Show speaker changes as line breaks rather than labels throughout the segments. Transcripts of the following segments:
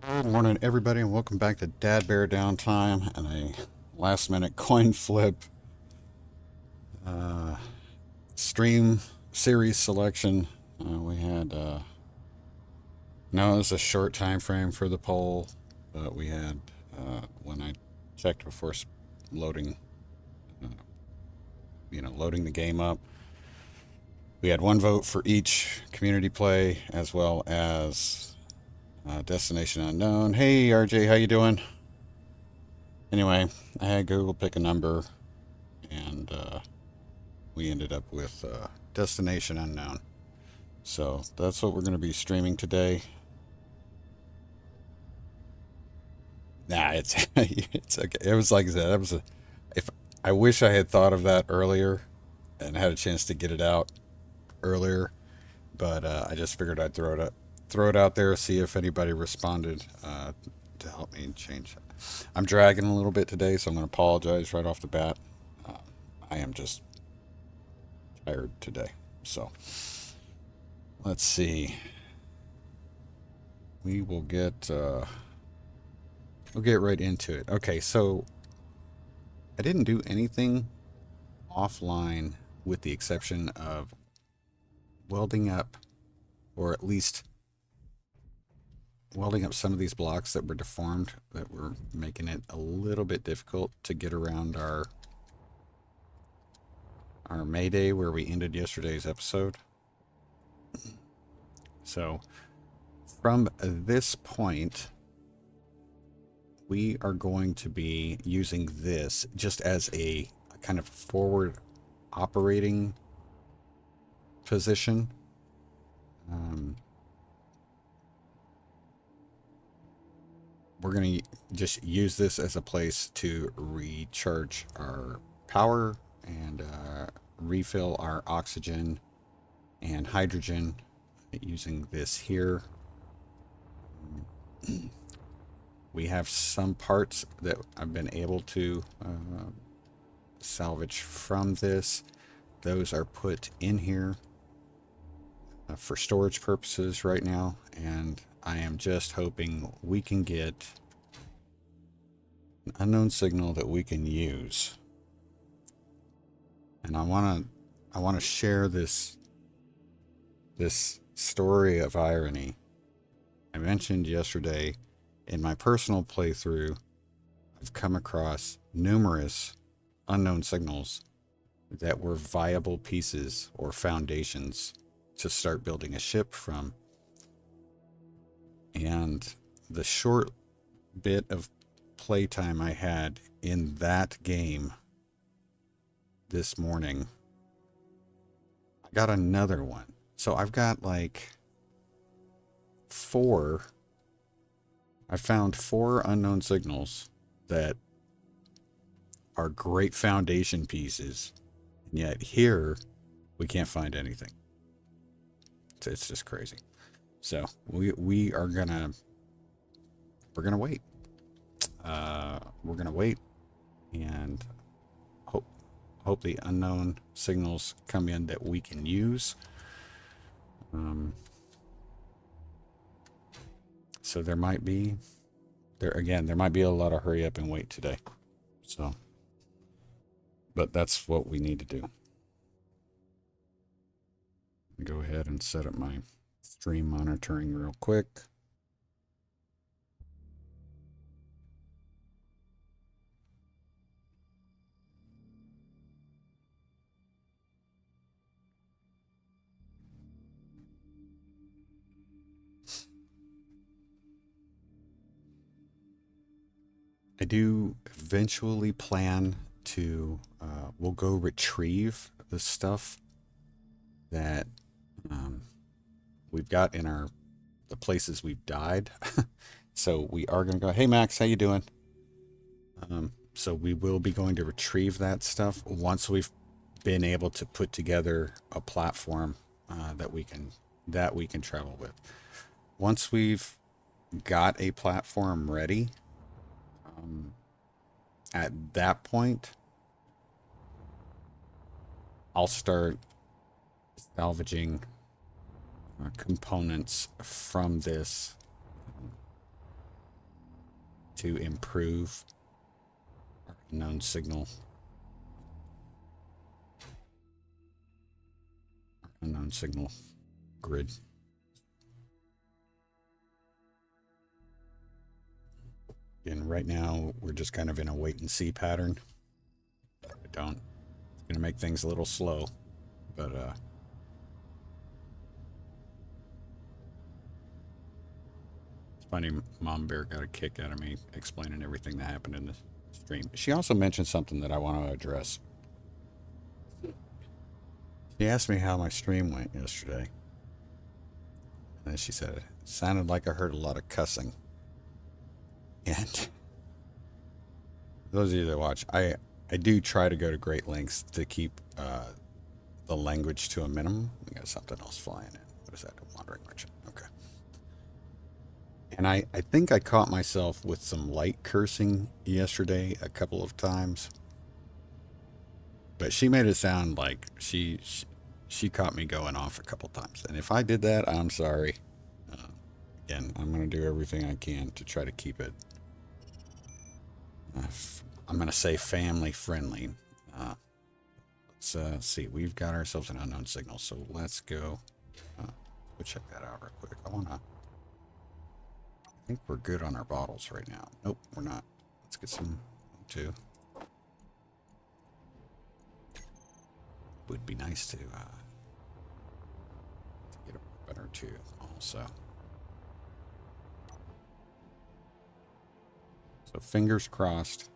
Good morning, everybody, and welcome back to Downtime and a last-minute coin flip uh, stream series selection. We had no, it was a short time frame for the poll, but we had when I checked before loading, uh, loading the game up, we had one vote for each community play as well as Destination Unknown. Hey, RJ, how you doing? Anyway, I had Google pick a number, and we ended up with Destination Unknown. So that's what we're going to be streaming today. Nah, it's it's okay. It was like that. That was a. If I wish I had thought of that earlier, and had a chance to get it out earlier, but I just figured I'd throw it out there, see if anybody responded to help me change it. I'm dragging a little bit today, so I'm going to apologize right off the bat. Uh, I am just tired today, so let's see. We will get we'll get right into it. Okay, so I didn't do anything offline with the exception of welding up, or at least welding up some of these blocks that were deformed, that were making it a little bit difficult to get around our May Day where we ended yesterday's episode. So from this point, we are going to be using this just as a kind of forward operating position. We're going to just use this as a place to recharge our power and refill our oxygen and hydrogen using this here. We have some parts that I've been able to salvage from this. Those are put in here for storage purposes right now, and I am just hoping we can get an unknown signal that we can use. And I want to share this story of irony. I mentioned yesterday in my personal playthrough, I've come across numerous unknown signals that were viable pieces or foundations to start building a ship from. And the short bit of playtime I had in that game this morning, I got another one. So I've got like I found 4 unknown signals that are great foundation pieces, and yet here we can't find anything. It's just crazy. So we are gonna wait. We're gonna wait and hope the unknown signals come in that we can use. So there might be a lot of hurry up and wait today. So, but that's what we need to do. Go ahead and set up my stream monitoring real quick. I do eventually plan to, we'll go retrieve the stuff that we've got in the places we've died. So we are going to go, hey Max, how you doing? So we will be going to retrieve that stuff once we've been able to put together a platform that we can travel with. Once we've got a platform ready, at that point, I'll start salvaging components from this to improve our unknown signal grid. And right now we're just kind of in a wait and see pattern. It's gonna make things a little slow, but it's funny, Mom Bear got a kick out of me explaining everything that happened in the stream. She also mentioned something that I want to address. She asked me how my stream went yesterday. And then she said it sounded like I heard a lot of cussing. And those of you that watch, I do try to go to great lengths to keep the language to a minimum. We got something else flying in. What is that? A wandering merchant. Okay. And I think I caught myself with some light cursing yesterday a couple of times. But she made it sound like she caught me going off a couple times. And if I did that, I'm sorry. Again, I'm going to do everything I can to try to keep it, I'm going to say family friendly. Let's see. We've got ourselves an unknown signal. So let's go. We'll check that out real quick. I think we're good on our bottles right now. Nope, we're not. Let's get some too. Would be nice to get a better too also. So fingers crossed.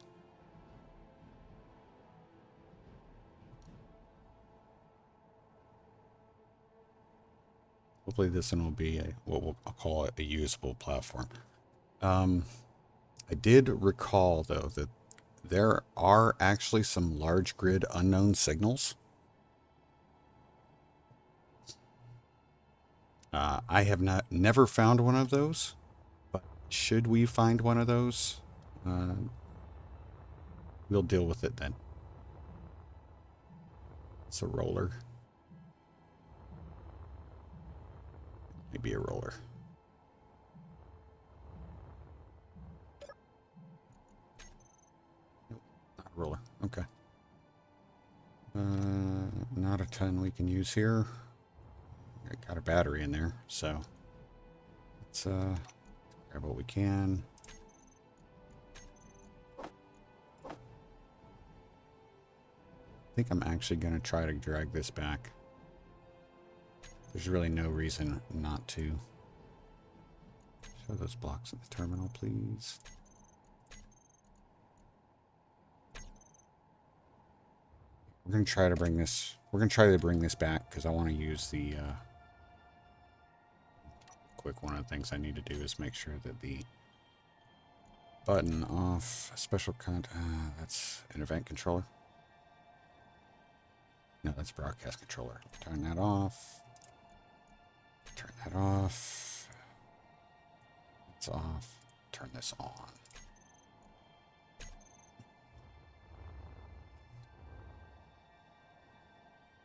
Hopefully this one will be I'll call it a usable platform. I did recall though that there are actually some large grid unknown signals. I have never found one of those, but should we find one of those, we'll deal with it then. It's a roller. Maybe a roller. Nope, not a roller. Okay. Not a ton we can use here. I got a battery in there, so let's grab what we can. I think I'm actually going to try to drag this back. There's really no reason not to. Show those blocks in the terminal, please. We're going to try to bring this. We're going to try to bring this back because I want to use the. Quick, one of the things I need to do is make sure that the button off special that's an event controller. No, that's broadcast controller. Turn that off. Turn that off. It's off. Turn this on.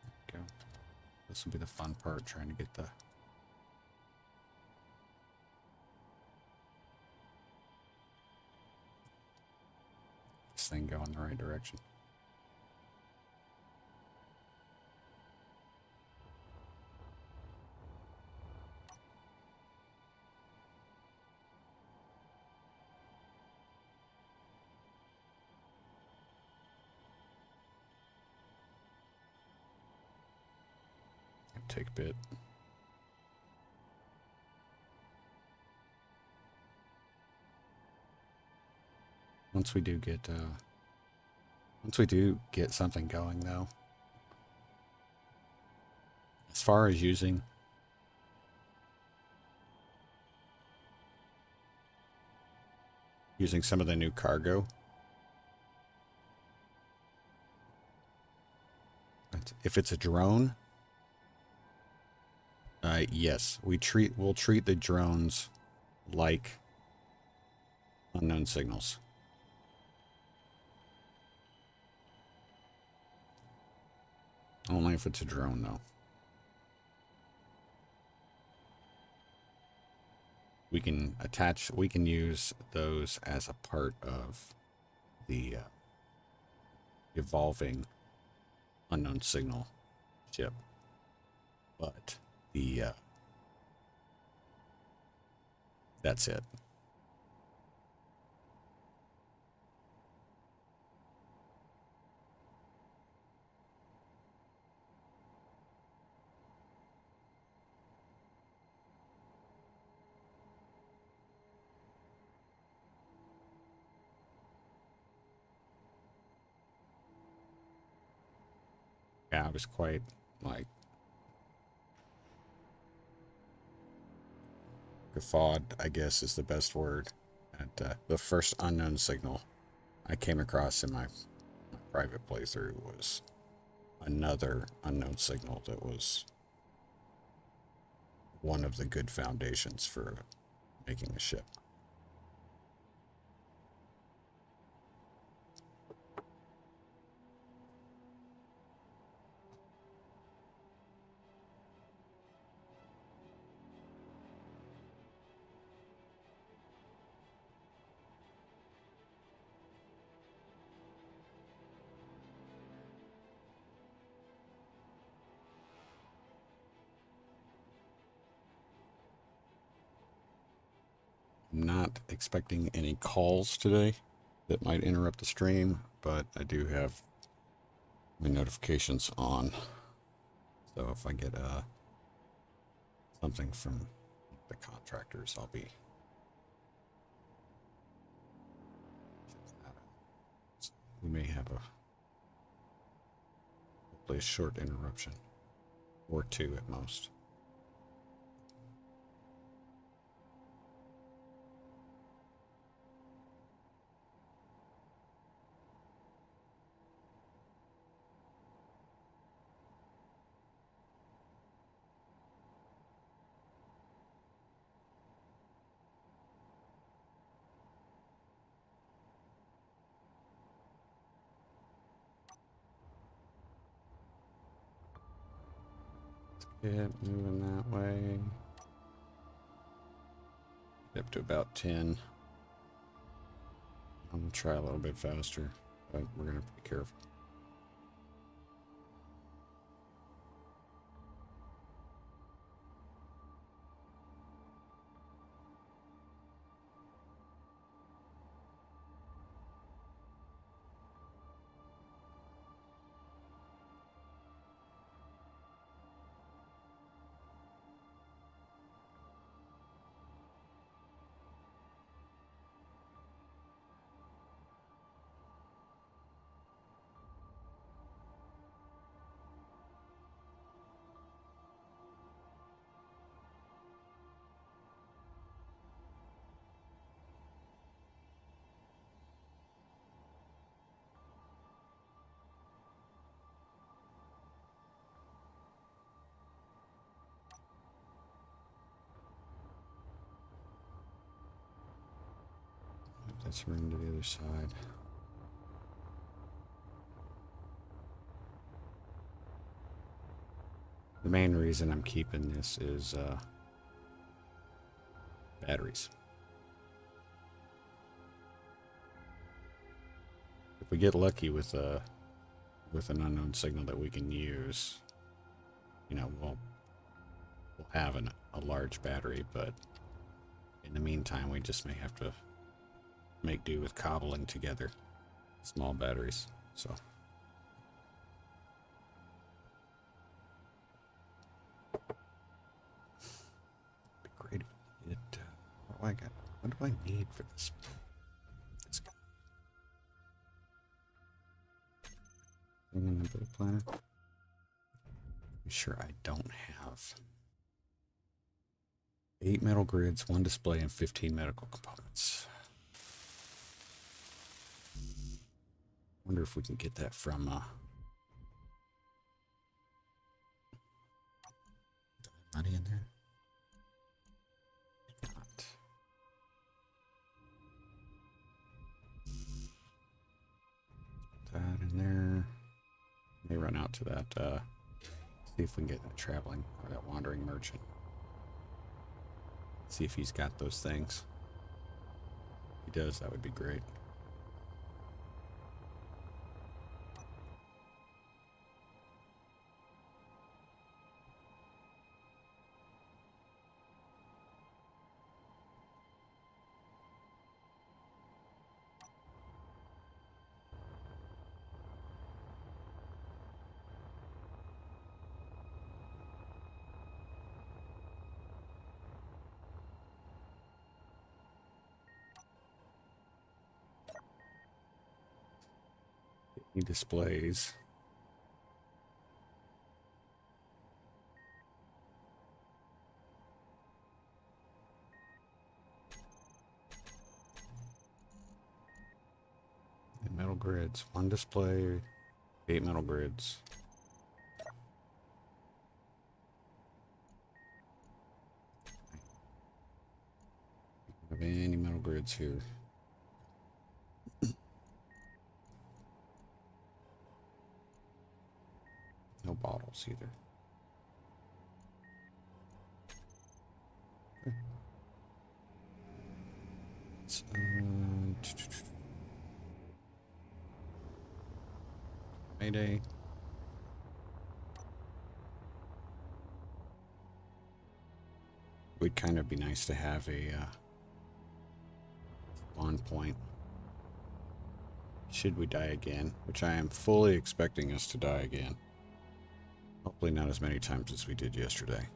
There we go. This will be the fun part, trying to get this thing going the right direction. Take a bit. Once we do get something going though, as far as using some of the new cargo, if it's a drone, yes, we'll treat the drones like unknown signals. Only if it's a drone, though. we can attach, we can use those as a part of the evolving unknown signal chip. But the that's it. Yeah, I was quite like guffawed, I guess is the best word, at the first unknown signal I came across in my private playthrough was another unknown signal that was one of the good foundations for making a ship. I'm not expecting any calls today that might interrupt the stream, but I do have my notifications on. So if I get something from the contractors, I'll be checking that out. So we may have hopefully a short interruption, or two at most. Get moving that way. Up to about 10. I'm gonna try a little bit faster, but we're gonna be careful. Let's run to the other side. The main reason I'm keeping this is batteries. If we get lucky with an unknown signal that we can use, you know, we'll have a large battery, but in the meantime, we just may have to make do with cobbling together small batteries. So it'd be great if we get what do I need for this? This guy. Thing in the build planner. Be sure I don't have 8 metal grids, 1 display, and 15 medical components. Wonder if we can get that from money in there? Not. Put that in there. May run out to that. See if we can get that traveling or that wandering merchant. See if he's got those things. If he does, that would be great. He displays. And metal grids. One display, 8 metal grids. Don't have any metal grids here. No bottles either. Okay. It's, Mayday. Would kind of be nice to have a spawn point. Should we die again, which I am fully expecting us to die again. Hopefully not as many times as we did yesterday.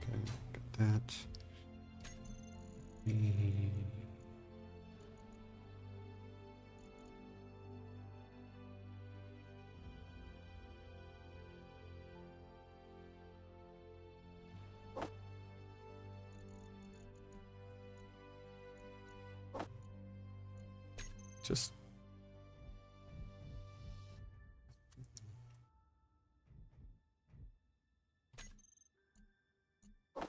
Okay, got that. Just I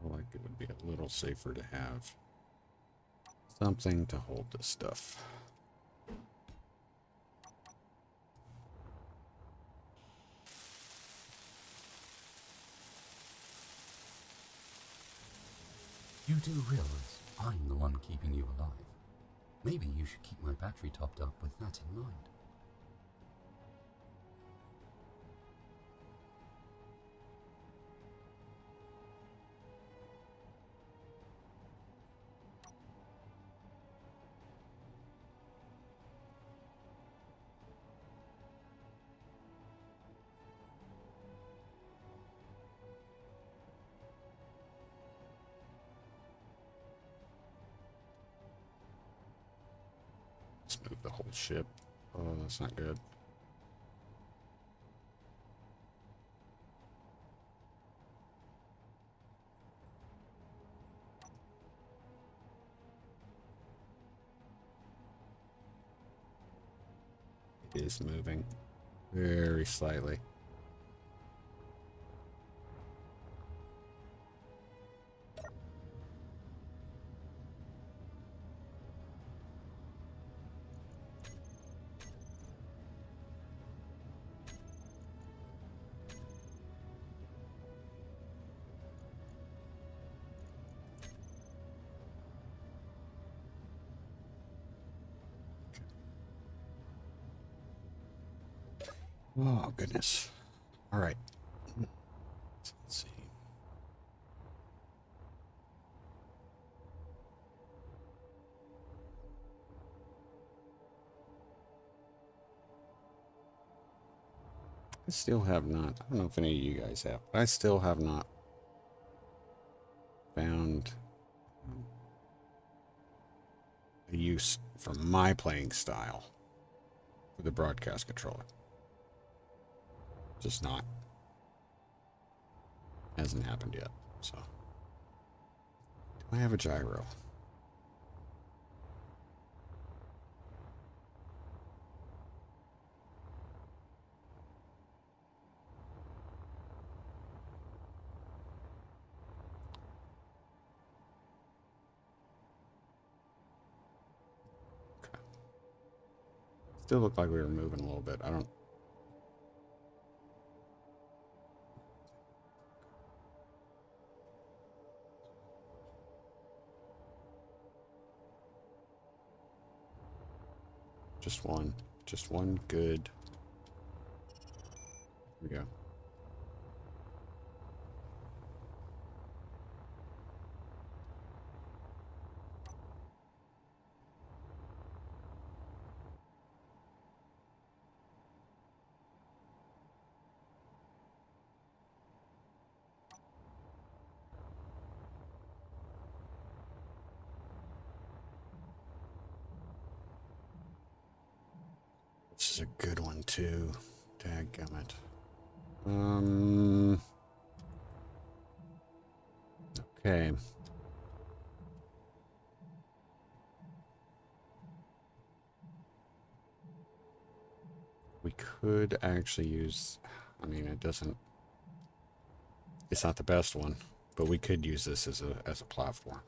feel like it would be a little safer to have something to hold this stuff.
You do realize I'm the one keeping you alive. Maybe you should keep my battery topped up with that in mind.
Let's move the whole ship. Oh, that's not good. It is moving very slightly. Oh, goodness. All right. Let's see. I still have not, I don't know if any of you guys have, but I still have not found a use for my playing style for the broadcast controller. Just not. Hasn't happened yet. So, do I have a gyro? Still looked like we were moving a little bit. I don't. Just one. Just one good. Here we go. This is a good one too. Dadgummit. Okay. We could actually use, I mean, it doesn't, it's not the best one, but we could use this as a platform.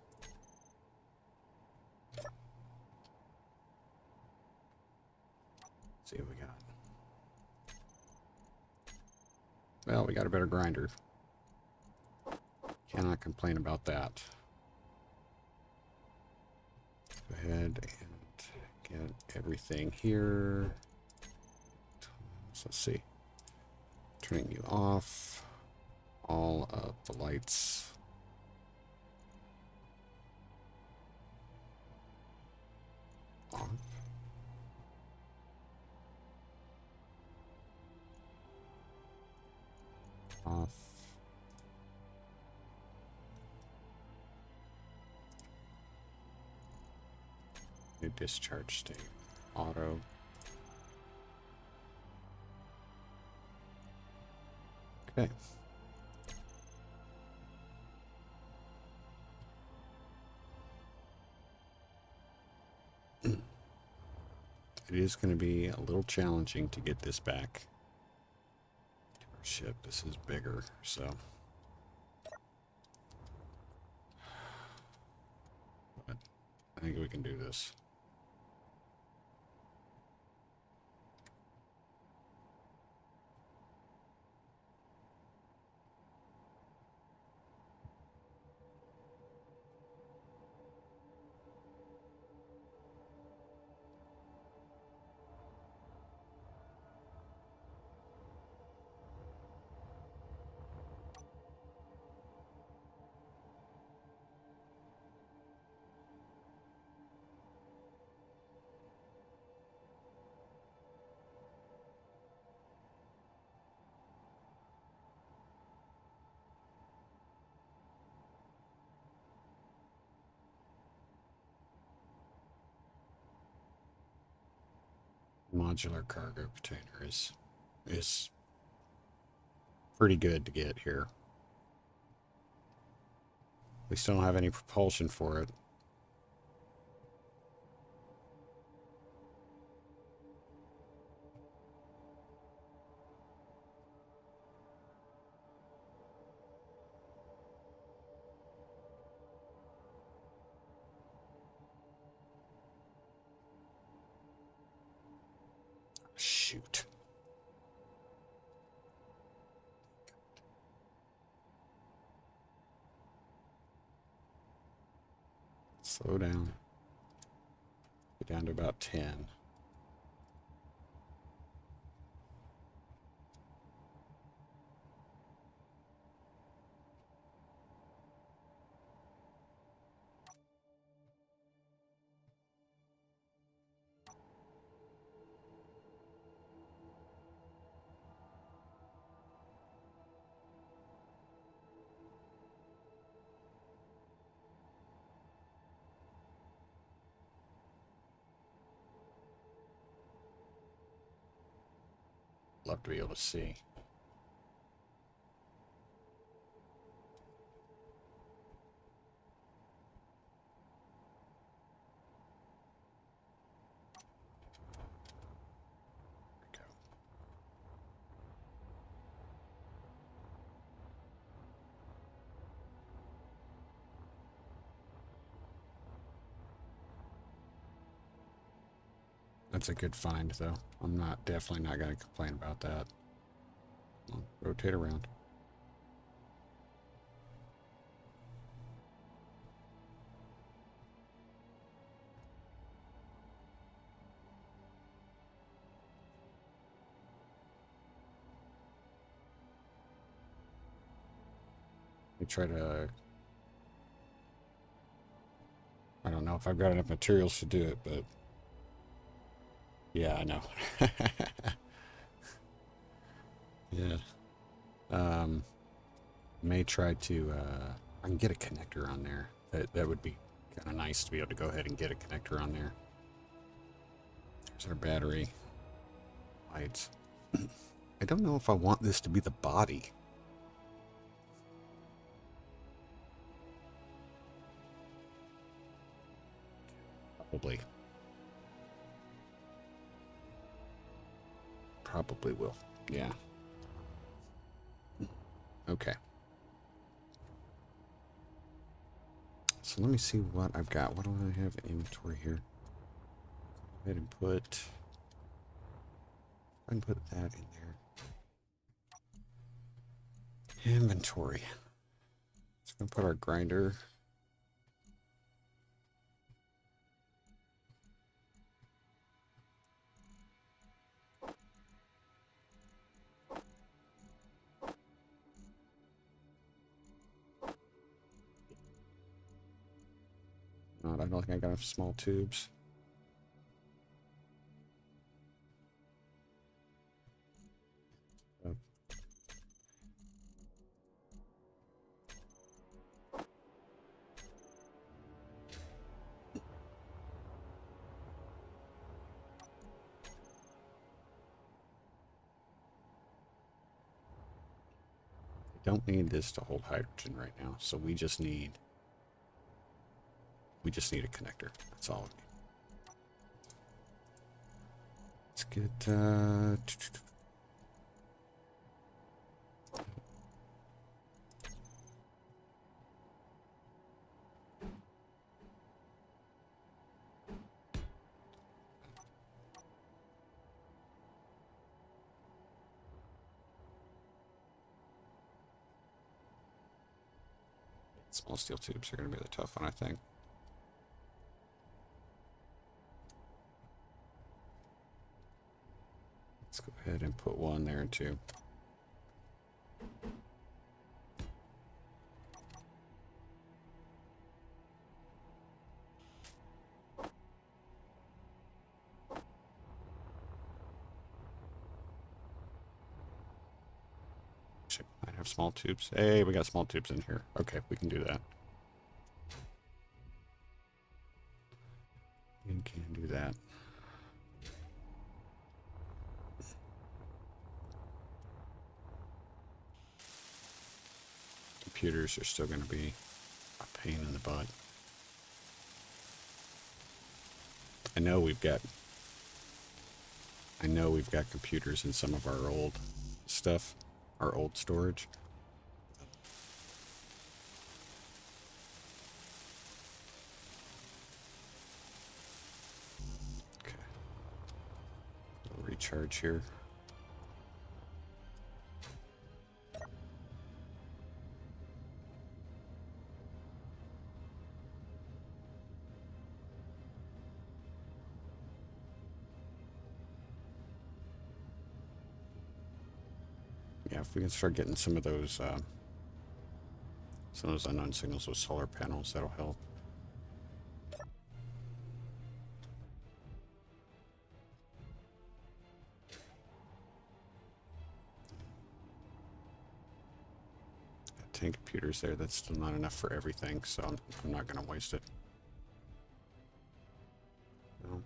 See what we got. Well, we got a better grinder. Cannot complain about that. Go ahead and get everything here. So let's see. Turning you off. All of the lights. On. Off. New discharge state. Auto. Okay. It is going to be a little challenging to get this back to our ship. This is bigger, so. But I think we can do this. Modular cargo container is pretty good to get here. We still don't have any propulsion for it. Shoot. Slow down. Get down to about 10. Love to be able to see. There we go. That's a good find, though. I'm definitely not going to complain about that. I'll rotate around. We try to... I don't know if I've got enough materials to do it, but... Yeah, I know. Yeah. May try to, I can get a connector on there. That would be kind of nice to be able to go ahead and get a connector on there. There's our battery lights. I don't know if I want this to be the body. Probably will. Yeah. Okay. So let me see what I've got. What do I have in inventory here? Go ahead and put that in there. Inventory. It's gonna put our grinder. I don't think I got enough small tubes. Oh. I don't need this to hold hydrogen right now, so we just need a connector. That's all we need. Let's get small steel tubes are going to be the tough one, I think. Let's go ahead and put one there too. Might have small tubes. Hey, we got small tubes in here. Okay, we can do that. We can do that. Computers are still going to be a pain in the butt. I know we've got computers in some of our old stuff, our old storage. Okay. We'll recharge here. Yeah, if we can start getting some of those unknown signals with solar panels, that'll help. Got 10 computers there. That's still not enough for everything, so I'm not going to waste it. No.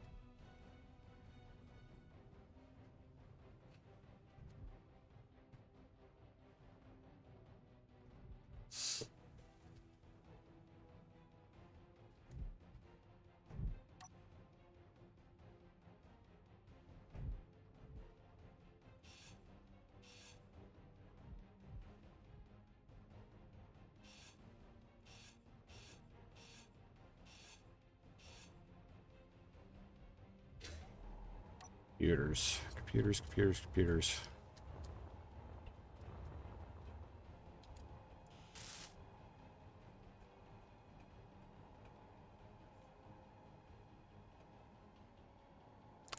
Computers. Computers, computers, computers.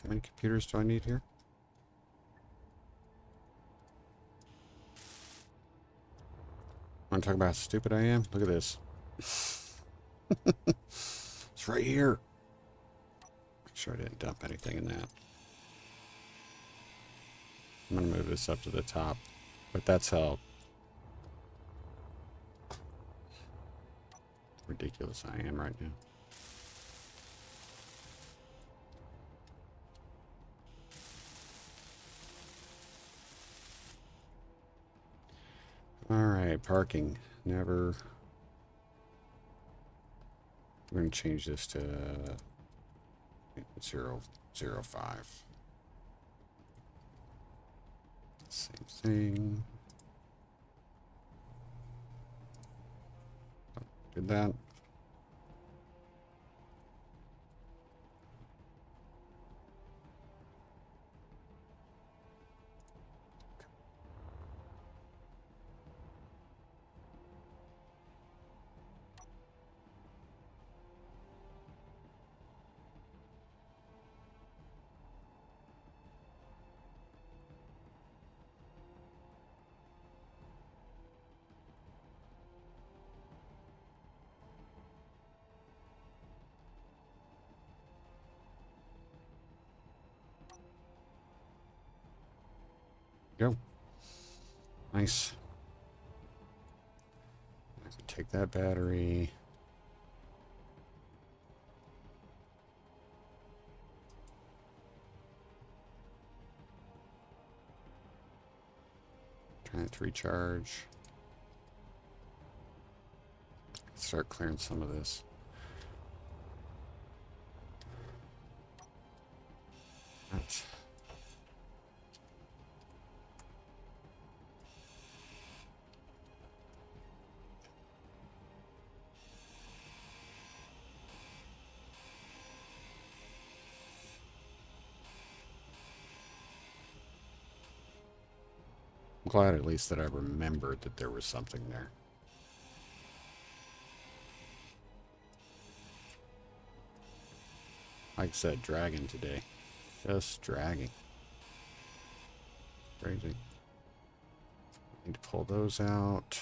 How many computers do I need here? Want to talk about how stupid I am? Look at this. It's right here. Make sure I didn't dump anything in that. I'm going to move this up to the top. But that's how ridiculous I am right now. Alright, parking. Never. We're going to change this to 005. Same thing. Did that. Go. Nice. I can take that battery. Trying it to recharge. Start clearing some of this. That's I'm glad at least that I remembered that there was something there. Like I said, dragging today. Just dragging. Crazy. Need to pull those out.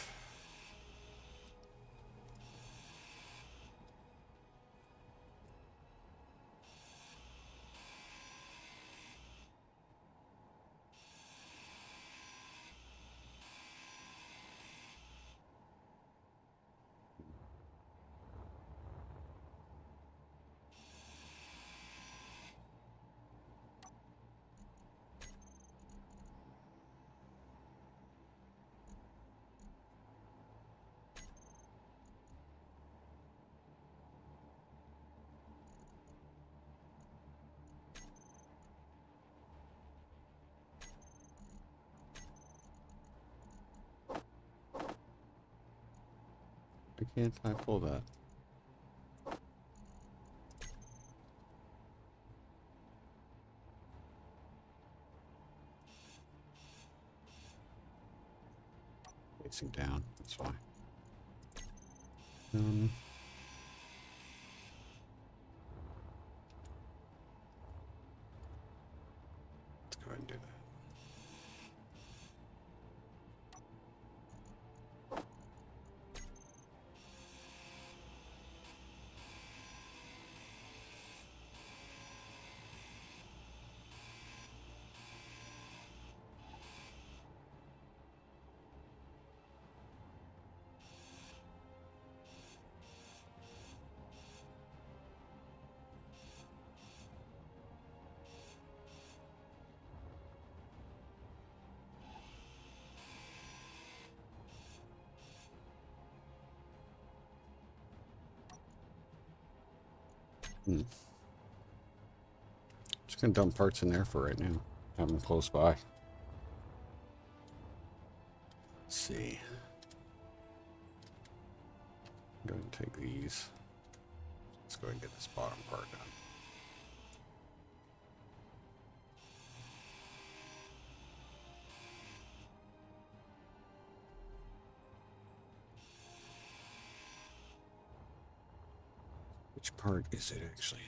Why can't I pull that? Facing down, that's why. Let's go ahead and do that. Just gonna dump parts in there for right now. Have them close by. Let's see. Go ahead and take these. Let's go ahead and get this bottom part done. Which part is it actually?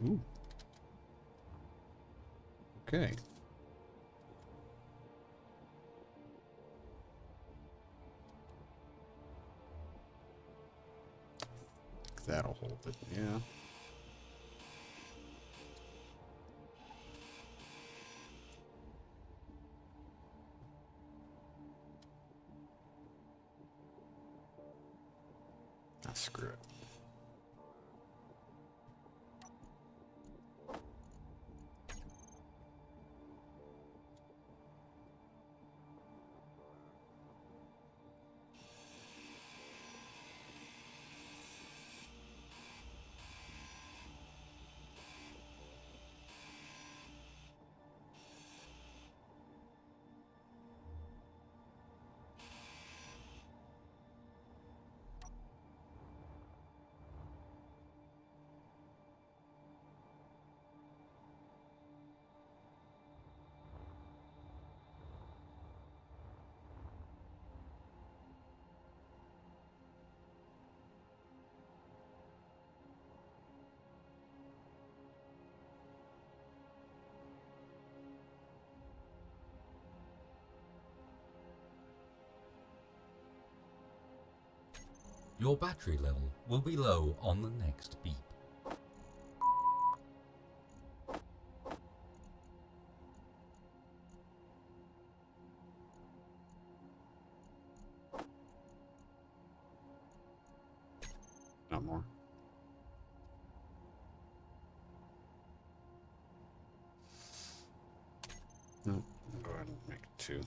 Ooh. Okay. That'll hold it, yeah. Ah, screw it.
Your battery level will be low on the next beep.
Not more. No, I'll go ahead and make it 2.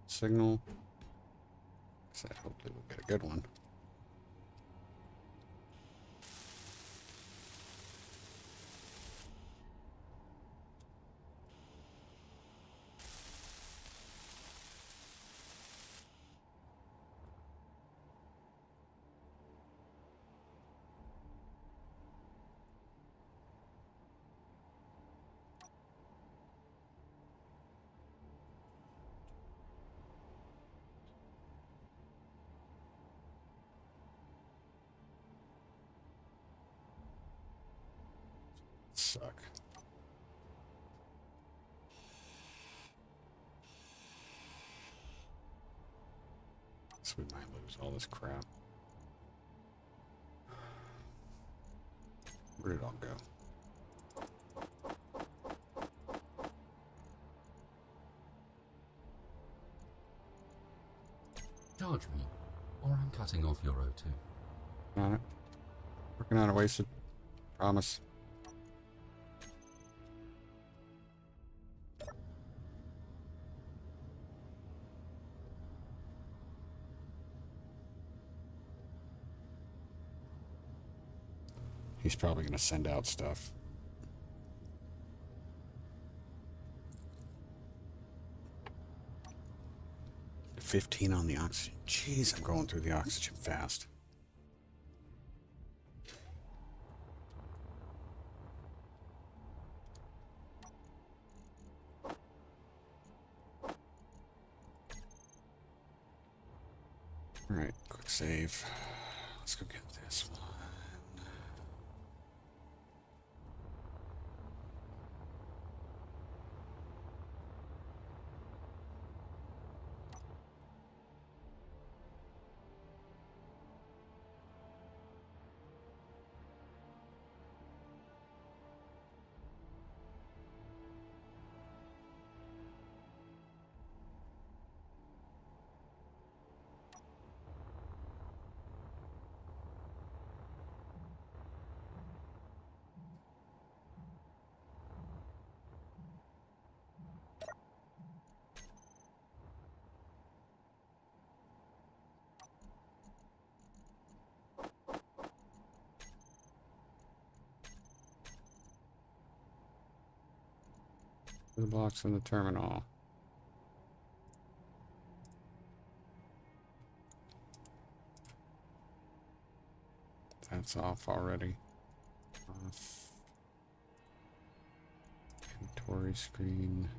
Signal. So hopefully we'll get a good one. Suck. So we might lose all this crap. Where did it all go?
Charge me, or I'm cutting off your O2.
On it. Working on it, wasted. Promise. He's probably going to send out stuff. $15 on the oxygen. Jeez, I'm going through the oxygen fast. All right, quick save. Let's go get this one. The blocks in the terminal. That's off already. Off. Inventory screen.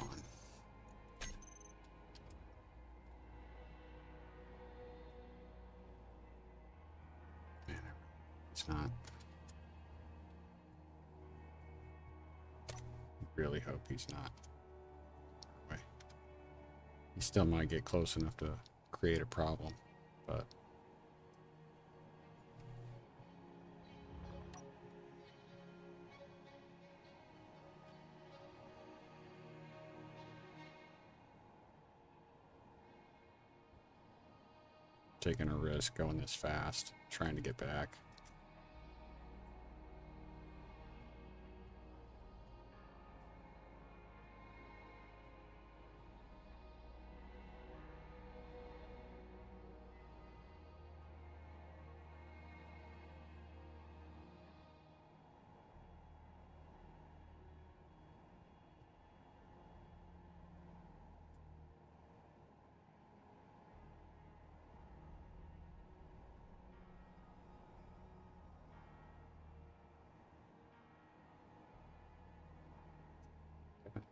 On. Man, it's not. Really hope he's not. Anyway, he still might get close enough to create a problem, but taking a risk going this fast, trying to get back.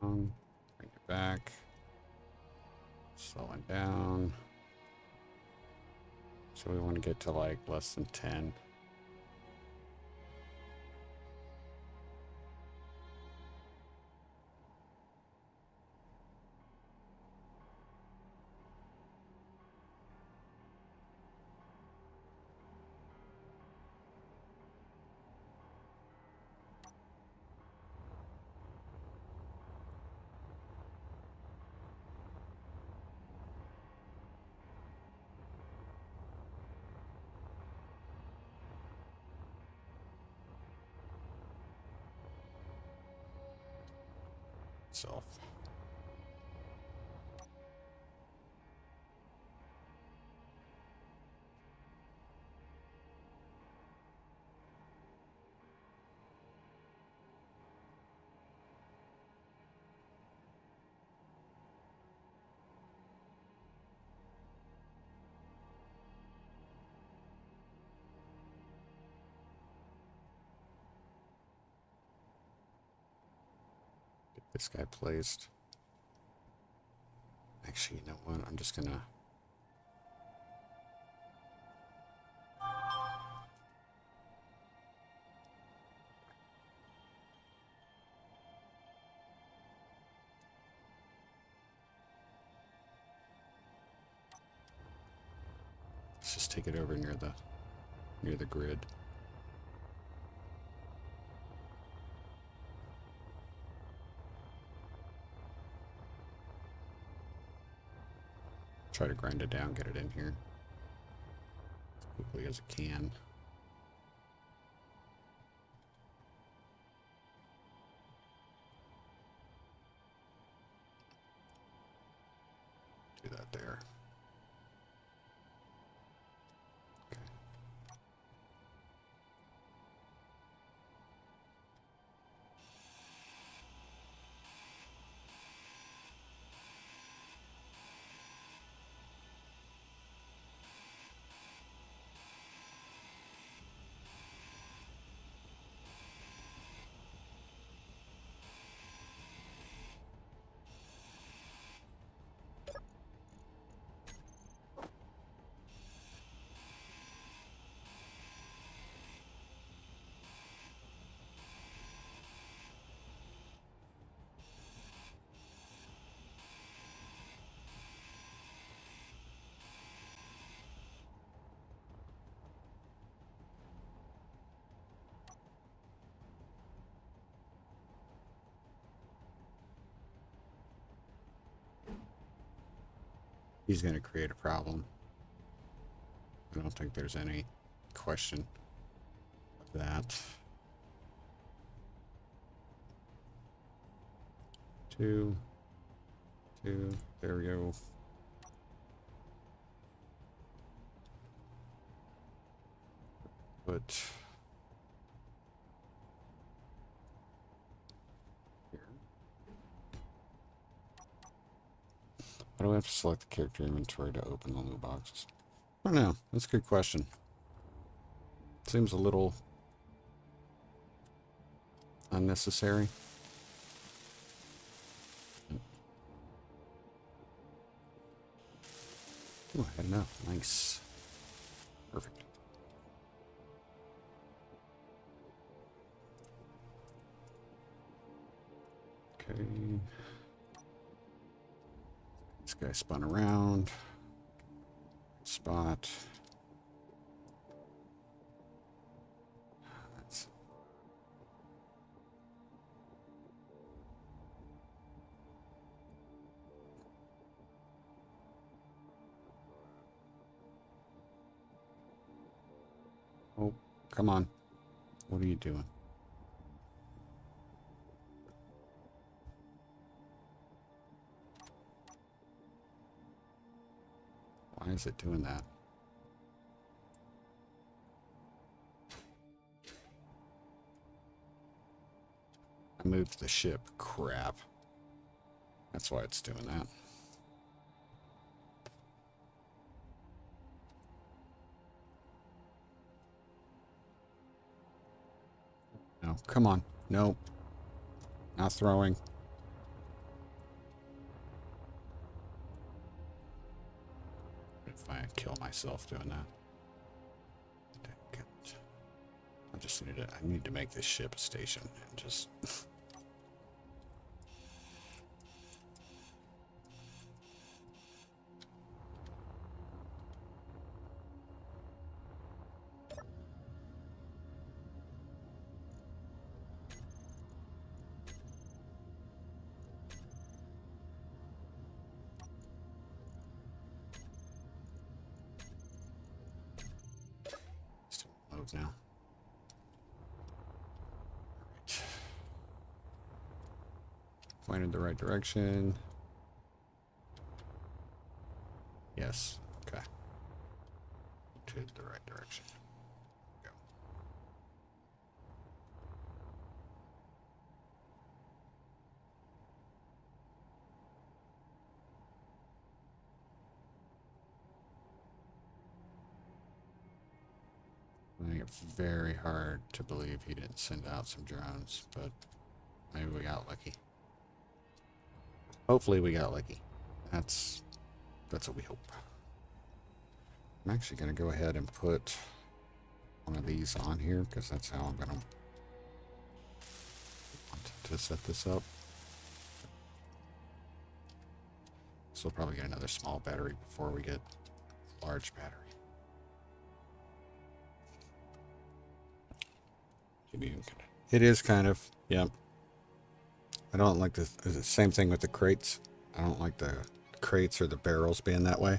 Bring it back. Slowing down. So we want to get to like less than 10. Self. Get this guy placed. Actually, you know what? I'm just gonna let's just take it over near the grid. Try to grind it down, get it in here as quickly as it can. Do that there. Okay. He's going to create a problem. I don't think there's any question of that. 2, 2, there we go. Put Why do I have to select the character inventory to open the loot boxes? I don't know. That's a good question. Seems a little unnecessary. Oh, I had enough. Nice. Perfect. Okay. This guy spun around. Spot. That's... Oh, come on. What are you doing? Why is it doing that? I moved the ship. Crap. That's why it's doing that. No, come on. Nope. Not throwing. If I kill myself doing that. Dang it. I just needed to, I need to make this ship a station and just move now. Right. Pointed the right direction. Yes. Okay. To the right direction. Go. I think it's very hard to believe he didn't send out some drones, but maybe we got lucky. Hopefully we got lucky. That's what we hope. I'm actually going to go ahead and put one of these on here because that's how I'm going to want to set this up. So we'll probably get another small battery before we get a large battery. It is kind of, yep. I don't like the same thing with the crates. I don't like the crates or the barrels being that way.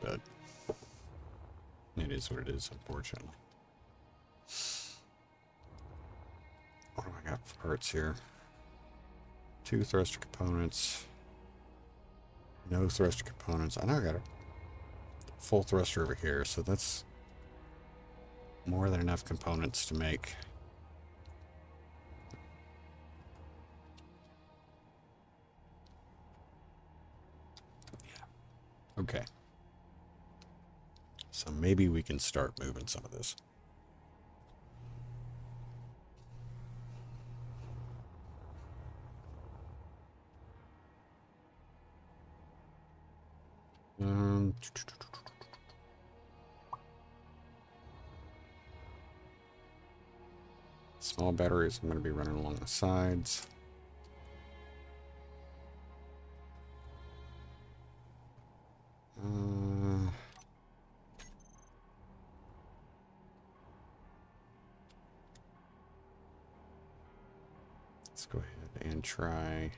But it is what it is, unfortunately. What do I got for parts here? 2 thruster components. No thruster components. I know I got a full thruster over here, so that's more than enough components to make. Yeah. Okay. So maybe we can start moving some of this. Small batteries I'm going to be running along the sides. Let's go ahead and try.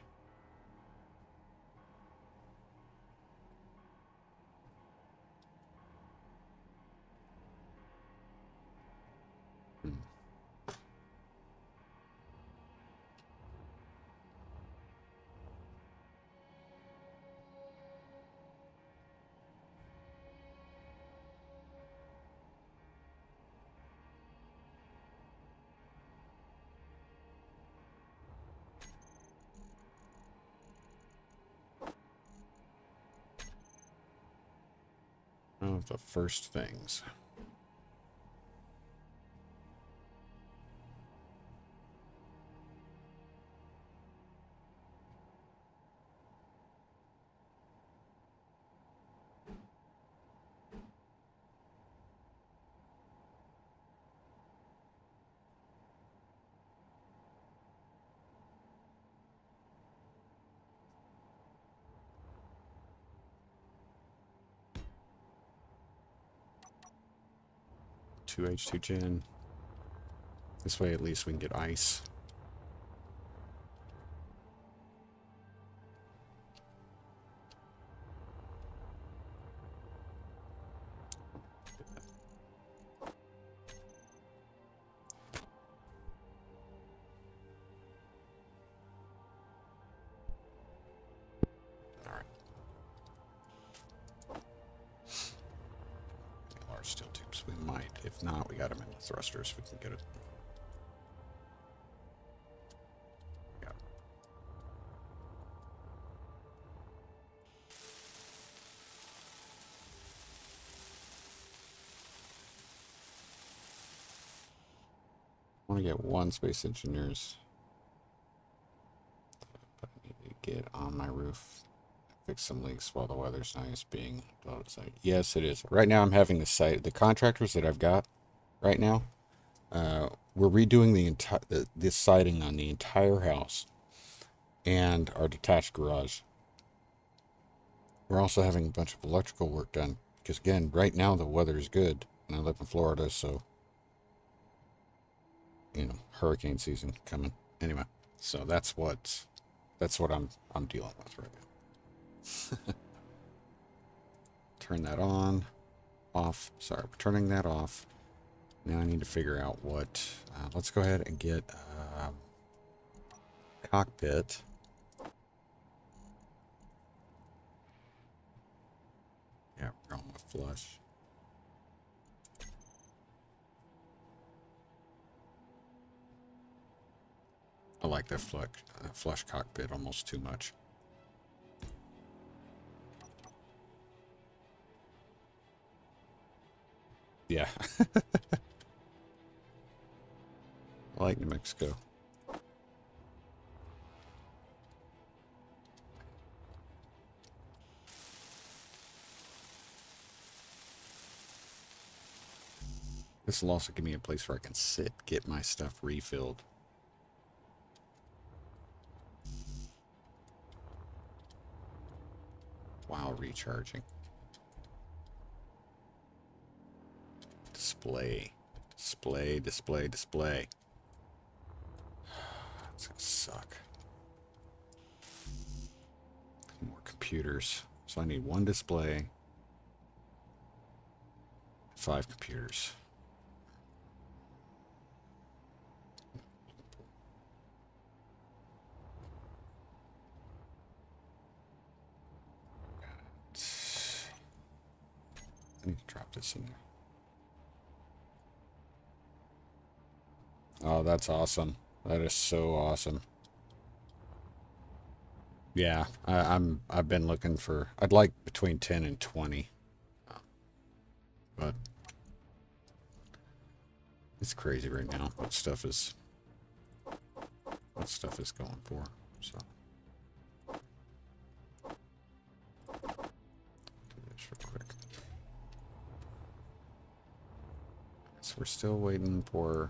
One of the first things. Two H2 gen. This way at least we can get ice. Alright. Large steel tubes. We might. If not, we got them in the thrusters. We can get it. Got it. I want to get one Space Engineers. But I need to get on my roof. Fix some leaks while the weather's nice being outside. Yes, it is. Right now I'm having the contractors that I've got right now. We're redoing the siding on the entire house and our detached garage. We're also having a bunch of electrical work done because again, right now the weather is good and I live in Florida, so you know, hurricane season coming. Anyway, so that's what I'm dealing with right now. Turn that on, off. Sorry, we're turning that off. Now I need to figure out what. Let's go ahead and get cockpit. Yeah, we're going with flush. I like that flush cockpit almost too much. Yeah. I like New Mexico. This will also give me a place where I can sit, get my stuff refilled. While recharging. Display. Display, display, display. It's gonna suck. More computers. So I need one display. 5 computers. I need to drop this in there. Oh, that's awesome. That is so awesome. Yeah, I've been looking for, I'd like between 10 and 20. But it's crazy right now what stuff is going for. So do this real quick. So we're still waiting for,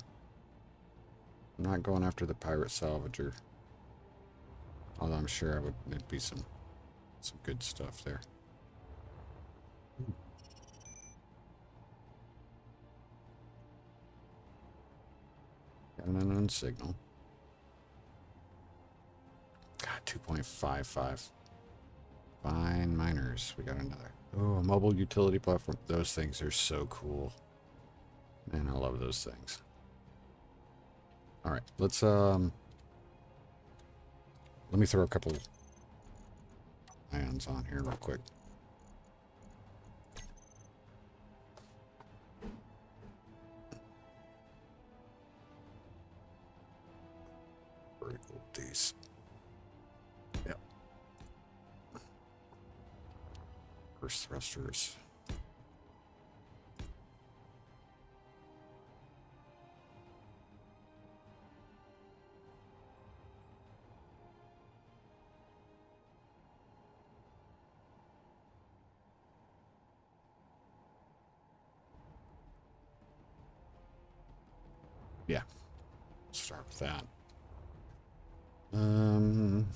I'm not going after the pirate salvager. Although I'm sure there'd be some good stuff there. Got an unknown signal. God, 2.55. Fine miners. We got another. Oh, a mobile utility platform. Those things are so cool. Man, I love those things. All right, let's let me throw a couple ions on here real quick. Very cool with these. Yep. First thrusters. Yeah, start with that. I don't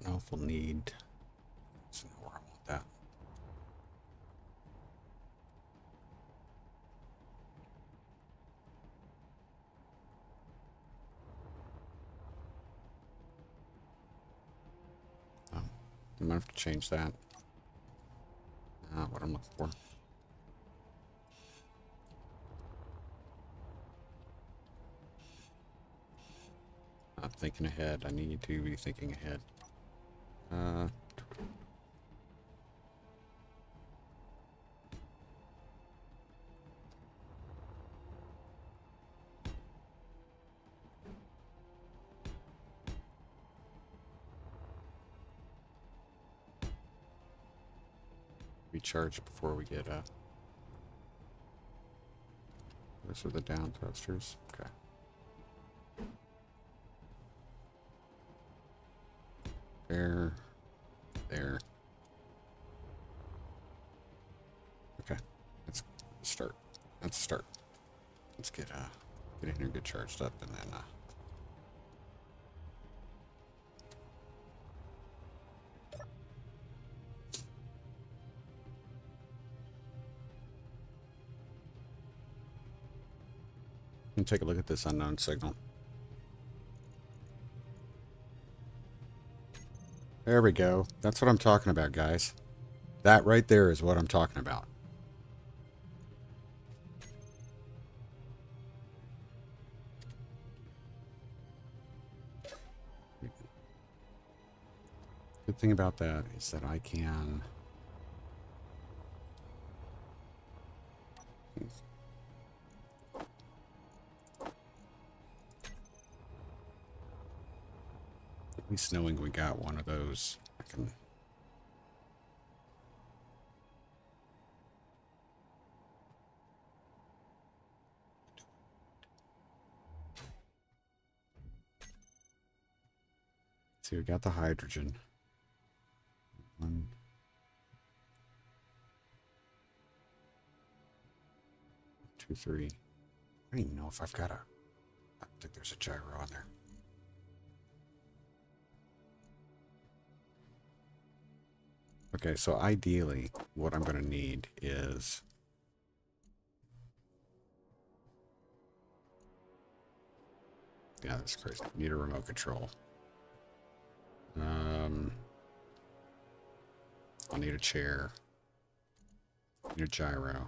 know if we'll need. Let's know where I want that. Oh, I might have to change that. Not what I'm looking for. Not thinking ahead. I need to be thinking ahead. Recharge before we get those are the down thrusters. Okay. There. Okay. Let's start. Let's start. Let's get in here, get charged up, and then and take a look at this unknown signal. There we go. That's what I'm talking about, guys. That right there is what I'm talking about. Good thing about that is that I can... At least knowing we got one of those, I can... See, we got the hydrogen. 1, 2, 3. I don't even know if I've got a... I don't think there's a gyro on there. Okay, so ideally, what I'm going to need is... Yeah, that's crazy. Need a remote control. I'll need a chair. Need a gyro.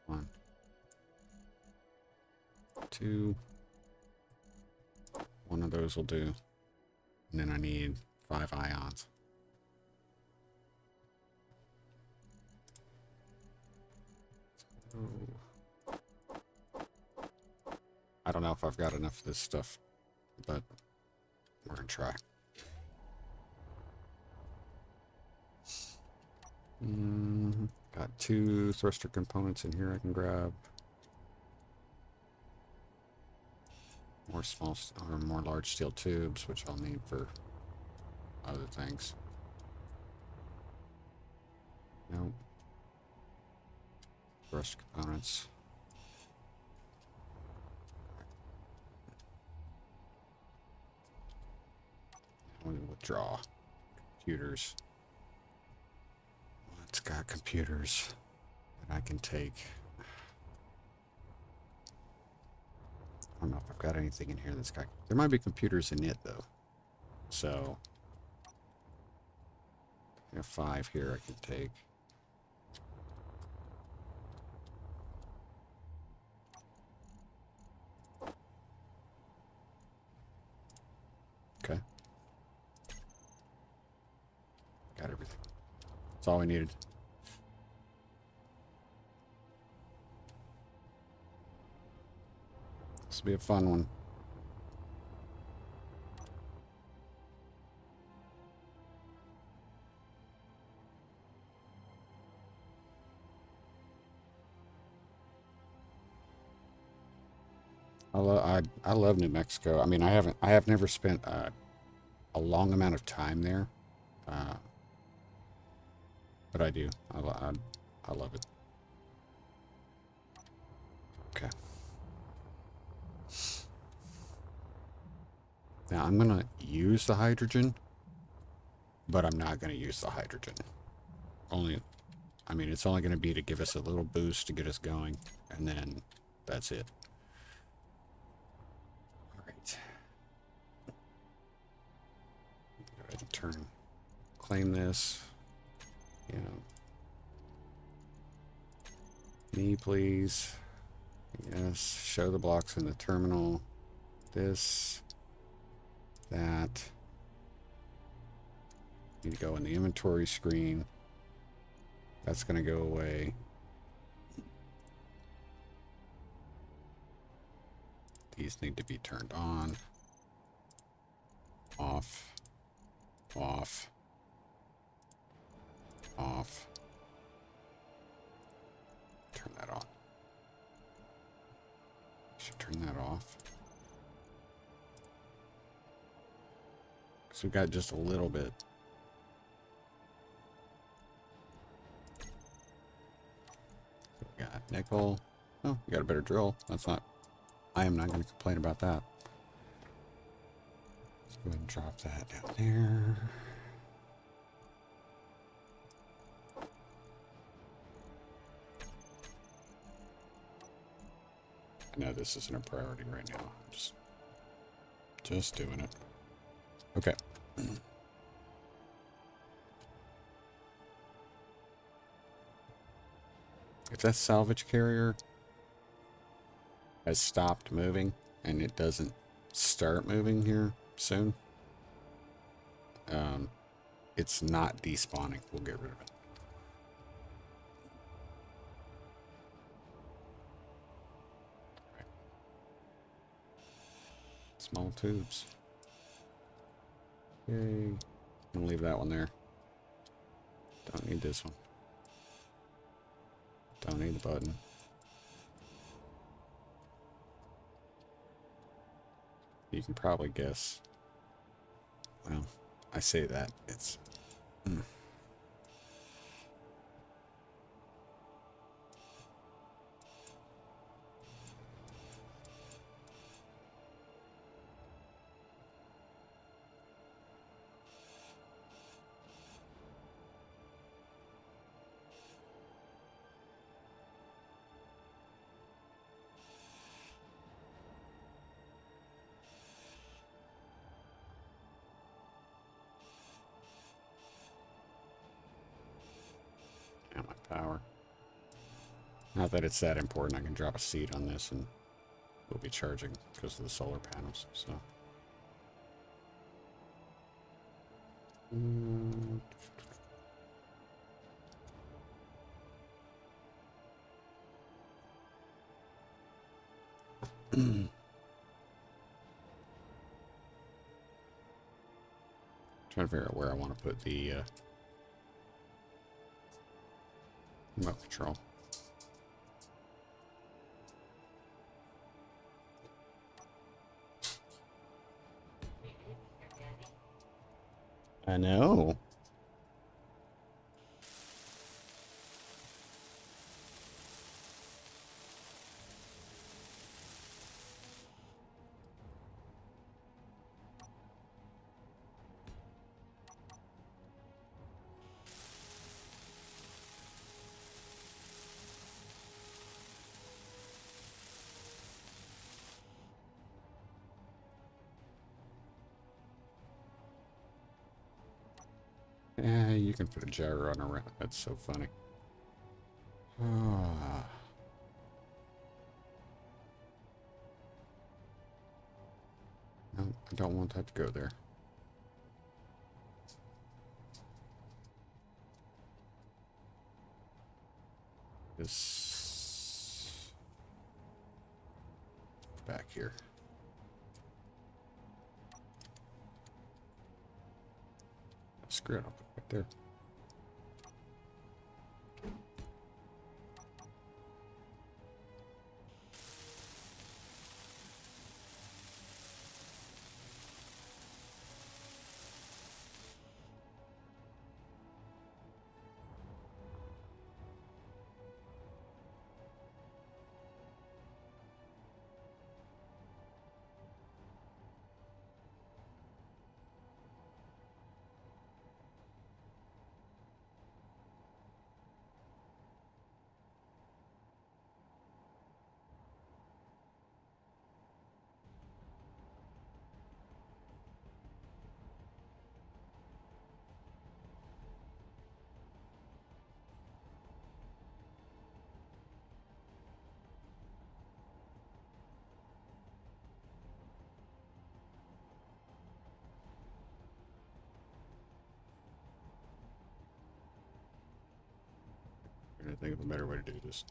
One, 2. One of those will do. And then I need 5 ions. I don't know if I've got enough of this stuff, but we're gonna try. Got 2 thruster components in here I can grab. More small or more large steel tubes, which I'll need for other things. Nope. Thruster components. I'm going to withdraw computers. Well, it's got computers that I can take. I don't know if I've got anything in here that's got... There might be computers in it, though. So... I have 5 here I can take. Okay. Got everything. That's all we needed. This will be a fun one. I love New Mexico. I mean, I have never spent a long amount of time there, uh, but I do. I love it. Okay. Now I'm gonna use the hydrogen, but I'm not gonna use the hydrogen. Only, I mean, it's only gonna be to give us a little boost to get us going, and then that's it. All right. Go ahead and claim this. You know, me, please. Yes, show the blocks in the terminal. This, that. Need to go in the inventory screen. That's going to go away. These need to be turned on. Off. Off. Off. Turn that on. Should turn that off. So we've got just a little bit. So we got nickel. Oh, we got a better drill. That's not. I am not going to complain about that. Let's go ahead and drop that down there. I know this isn't a priority right now. Just doing it. Okay. If that salvage carrier has stopped moving and it doesn't start moving here soon, it's not despawning. We'll get rid of it. Right. Small tubes. Okay. I'm gonna leave that one there. Don't need this one. Don't need the button. You can probably guess. Well, I say that. It's... And my power. Not that it's that important. I can drop a seed on this and we'll be charging because of the solar panels. So. Trying to figure out where I want to put the remote control. I know. Yeah, you can put a gyro on a ramp. That's so funny. Ah. No, I don't want that to go there. This back here. Screw it, I'll put it right there. trying to think of a better way to do this.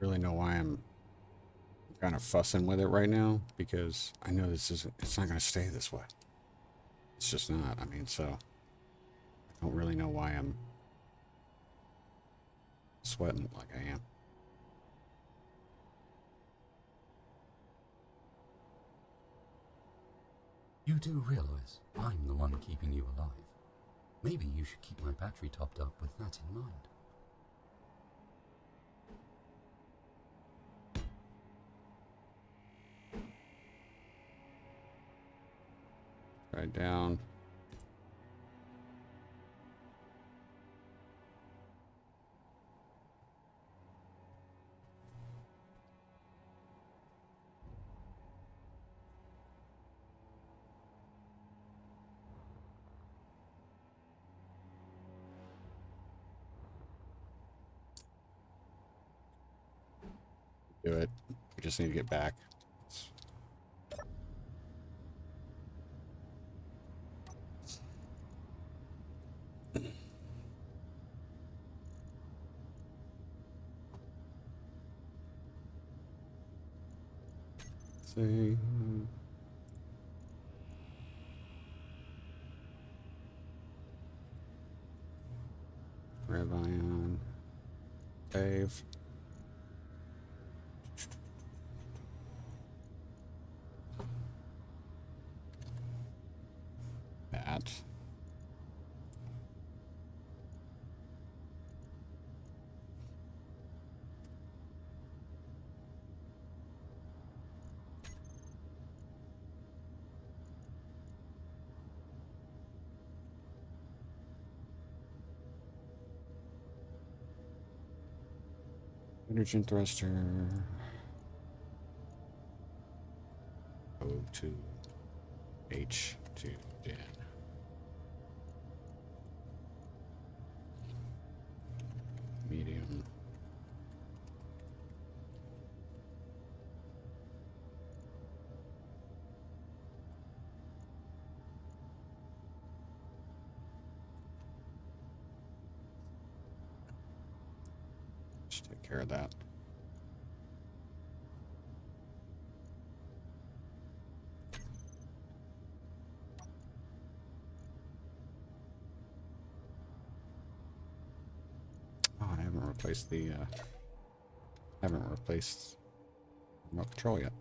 Really know why I'm kind of fussing with it right now, because I know it's not going to stay this way. It's just not. I mean, so I don't really know why I'm sweating like I am.
You do realize I'm the one keeping you alive. Maybe you should keep my battery topped up with that in mind.
Right down. Do it. We just need to get back. See. Rev ion. Save. That. Hydrogen thruster. O2. H2 gen. Medium. Just take care of that. Oh, I haven't replaced the remote control yet.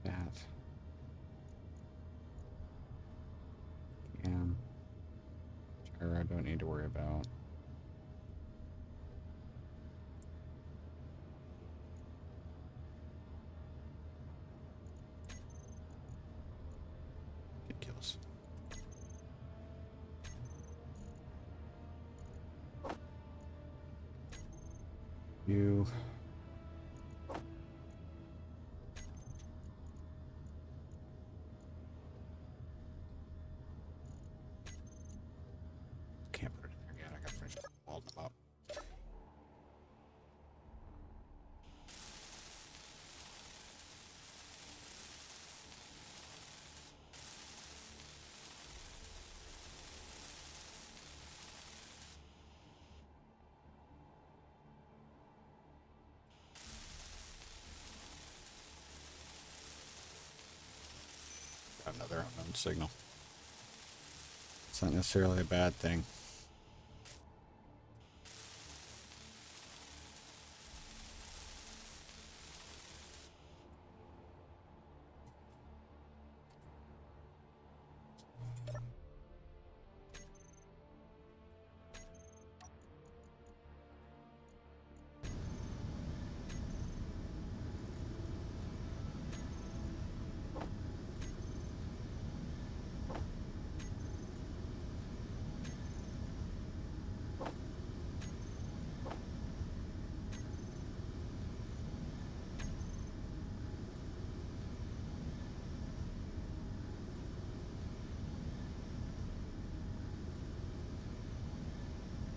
That. Cam. Gyro I don't need to worry about. Ridiculous. You. another unknown signal. It's not necessarily a bad thing.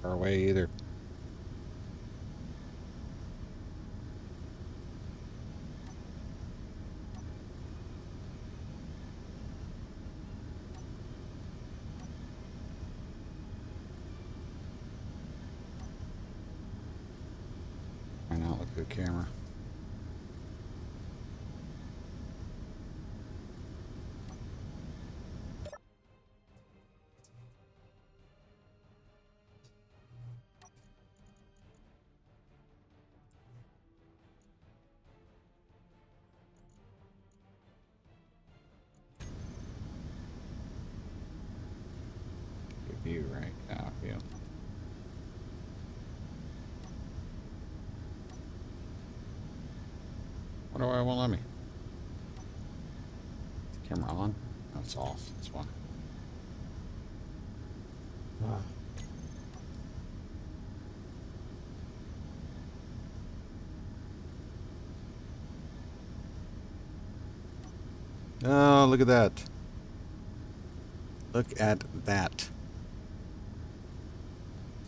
Far away either. Why not look at the camera? View right now, view. What do I won't let me? Is the camera on? No, it's off. That's why. Oh, look at that. Look at that.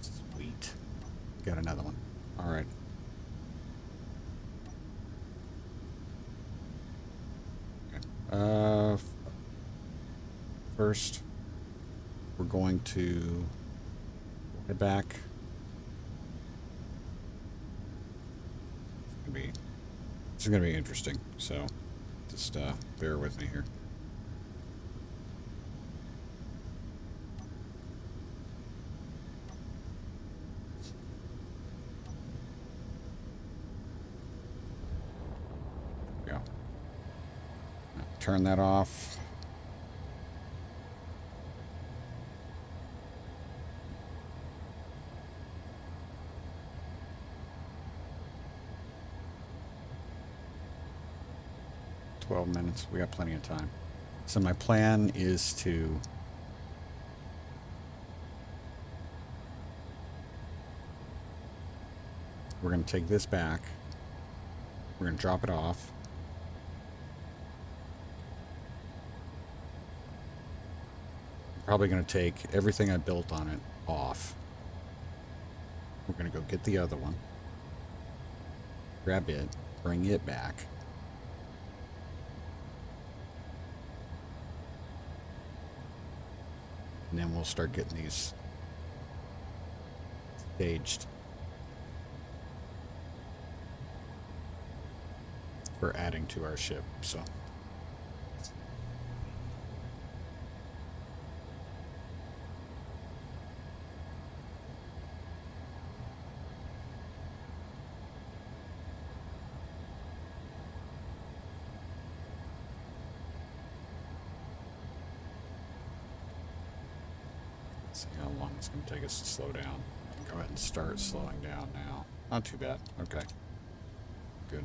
Sweet. Got another one. All right. Okay. First, we're going to head back. This is gonna be interesting. So, just bear with me here. Yeah. Turn that off. Minutes. We got plenty of time. So my plan is to we're going to take this back. We're going to drop it off. I'm probably going to take everything I built on it off. We're going to go get the other one. Grab it, bring it back. And then we'll start getting these staged for adding to our ship. So see how long it's going to take us to slow down. Go ahead and start slowing down now. Not too bad. Okay. Good.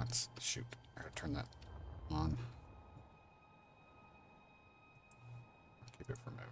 Let's shoot. I gotta turn that on. Keep it from moving.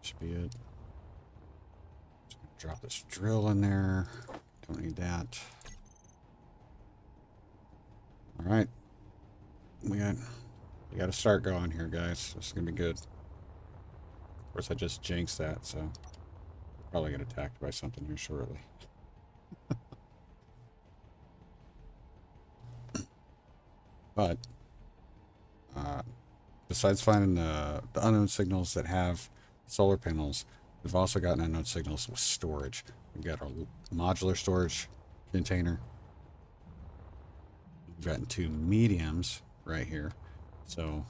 Should be it. Just gonna drop this drill in there. Don't need that. All right. We got to start going here, guys. This is gonna be good. Of course, I just jinxed that, so we'll probably get attacked by something here shortly. But besides finding the unknown signals that have solar panels, we've also gotten unknown signals with storage. We've got our modular storage container. We've gotten 2 mediums right here, so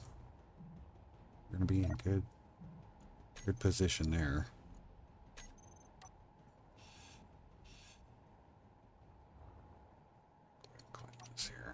we're gonna be in good position there. Clean this here.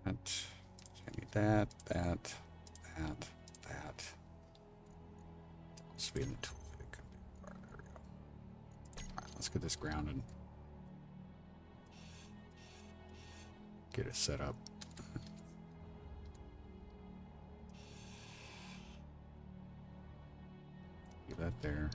I need that. Speed and tool fit could be. There we go. All right, let's get this grounded. Get it set up. Get that there.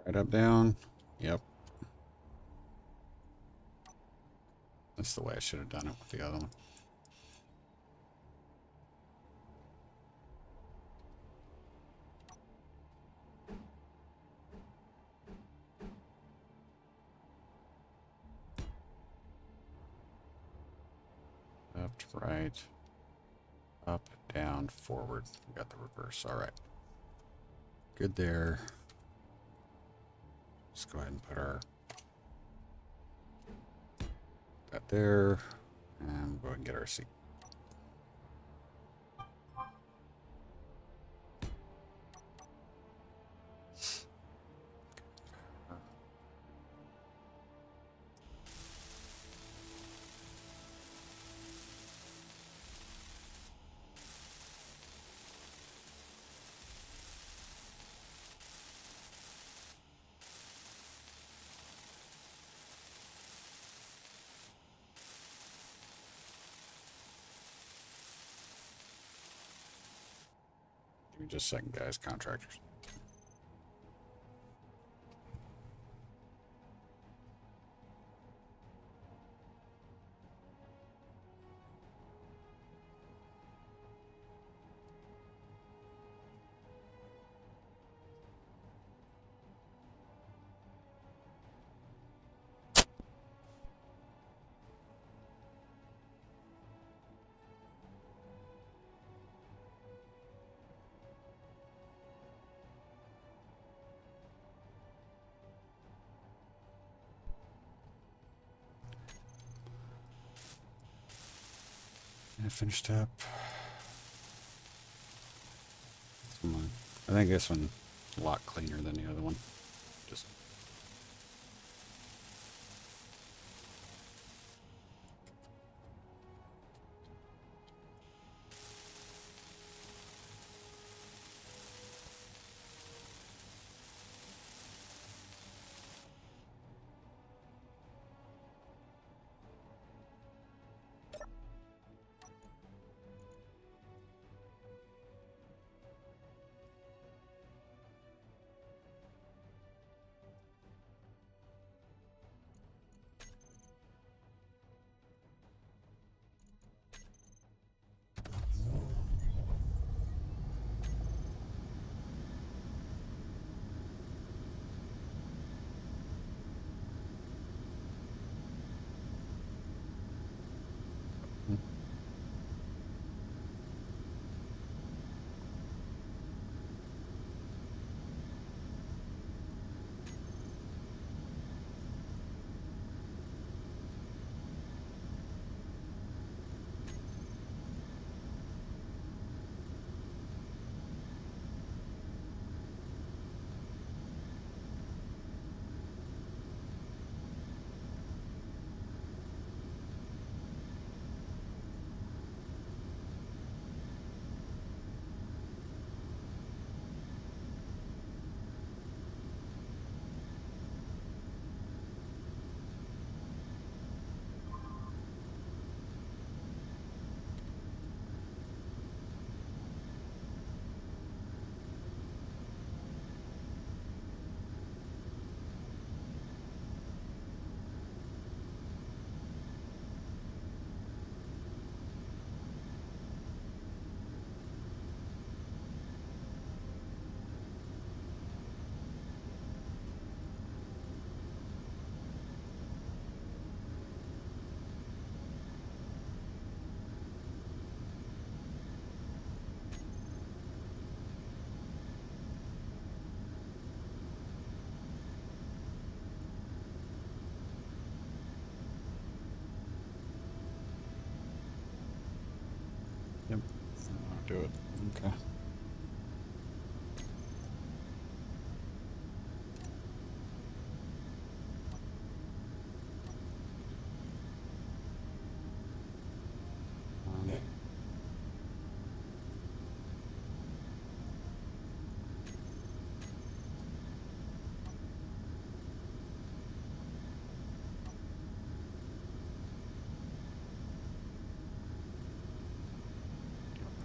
Right up, down. Yep. That's the way I should have done it with the other one. left, right, up, down, forward. We got the reverse. All right. Good there. Let's go ahead and put that there, and we'll go ahead and get our seat. Give me just a second, guys. Contractors. Yeah, finished up. I think this one's a lot cleaner than the other one. Just yep. I'll do it. Okay.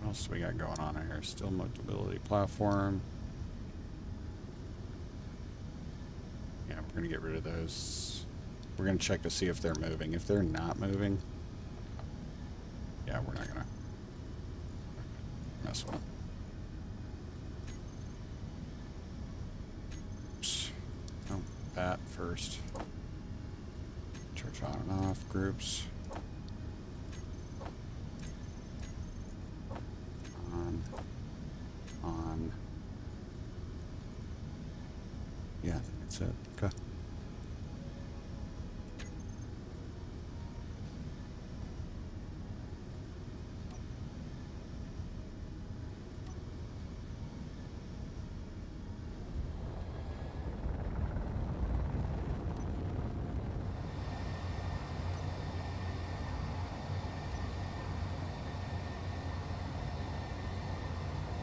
What else do we got going on here? Still mobility platform. Yeah, we're gonna get rid of those. We're gonna check to see if they're moving. If they're not moving, yeah, we're not gonna mess with them. Oops. Oh, that first. Church on and off groups. That's it. Okay.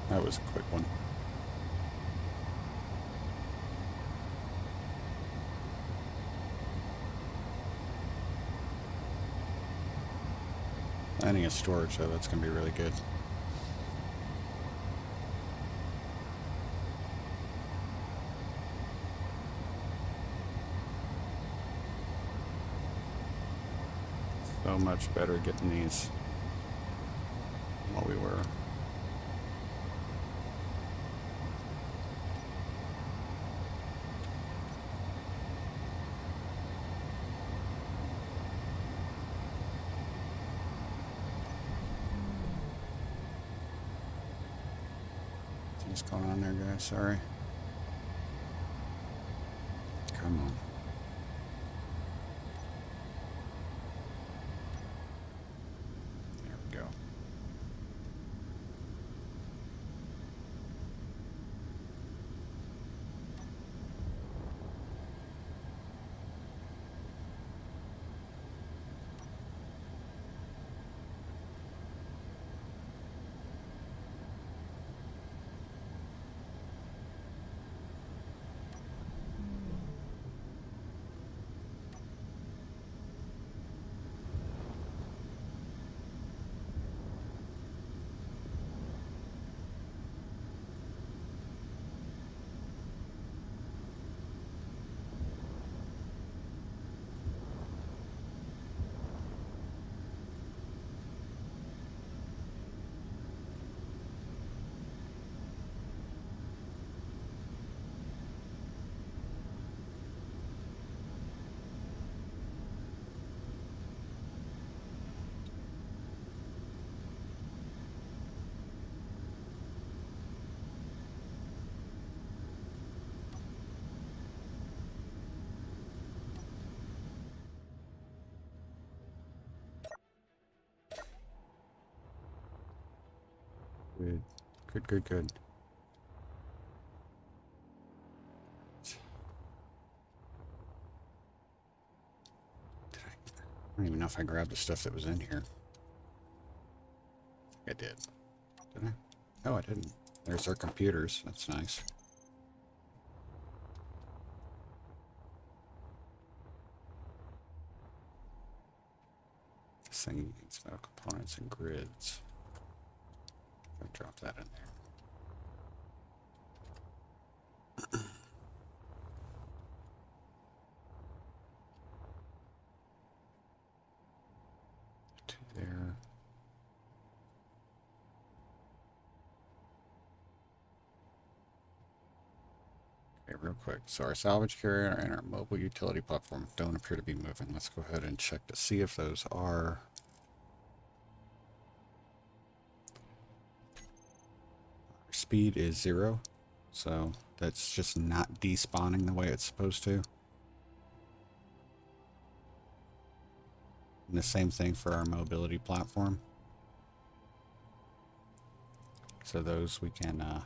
That was a quick one. Planning a storage, though, that's going to be really good. So much better getting these than what we were. What's going on there, guys? Sorry. Come on. There we go. Good. Good, good, good. I don't even know if I grabbed the stuff that was in here. I did. Did I? Oh, I didn't. There's our computers. That's nice. This thing needs metal components and grids. I'll drop that in there. To there. Okay, real quick. So our salvage carrier and our mobile utility platform don't appear to be moving. Let's go ahead and check to see if those are. Our speed is 0, so that's just not despawning the way it's supposed to. And the same thing for our mobility platform. So those we can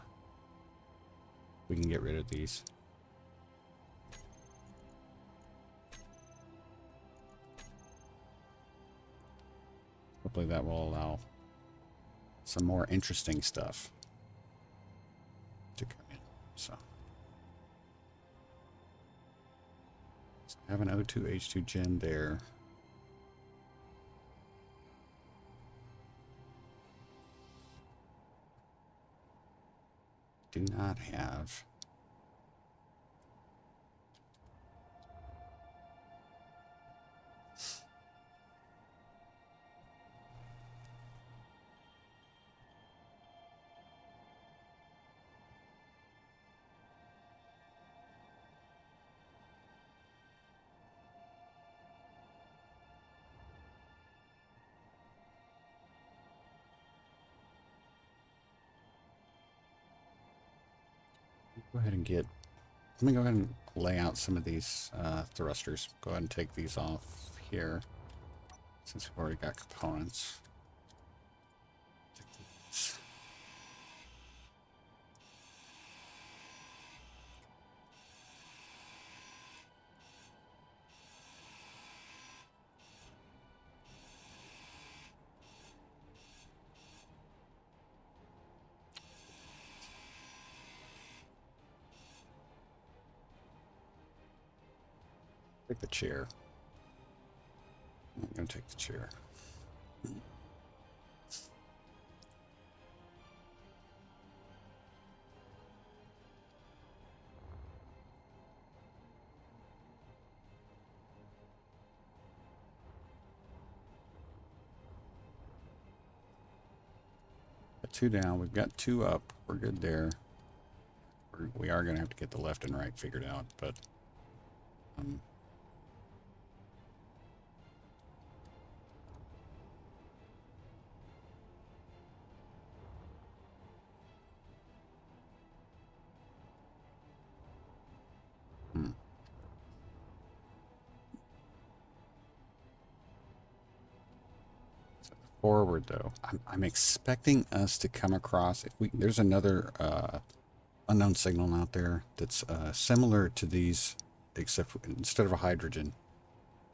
get rid of these. Hopefully that will allow some more interesting stuff to come in. So I have an O2H2 gen there. Do not have go ahead and get Let me go ahead and lay out some of these thrusters. Go ahead and take these off here, since we've already got components. Take these. Take the chair. I'm going to take the chair. Got 2 down. We've got 2 up. We're good there. We are going to have to get the left and right figured out, but forward though, I'm expecting us to come across, if we, there's another unknown signal out there that's similar to these, except for, instead of a hydrogen,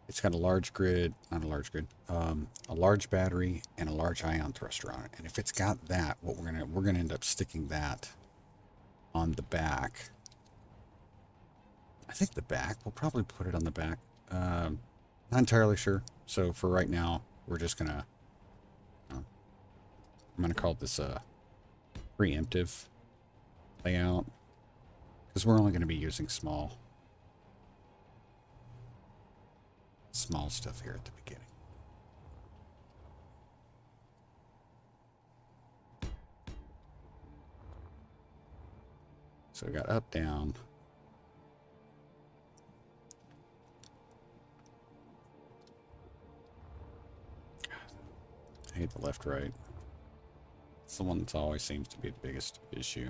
it's got a large grid, not a large grid, a large battery and a large ion thruster on it. And if it's got that, what we're gonna end up sticking that on the back. I think the back, we'll probably put it on the back. Not entirely sure. So for right now, we're just gonna, I'm gonna call this a preemptive layout, because we're only gonna be using small stuff here at the beginning. So we got up, down. I hate the left, right. It's the one that always seems to be the biggest issue.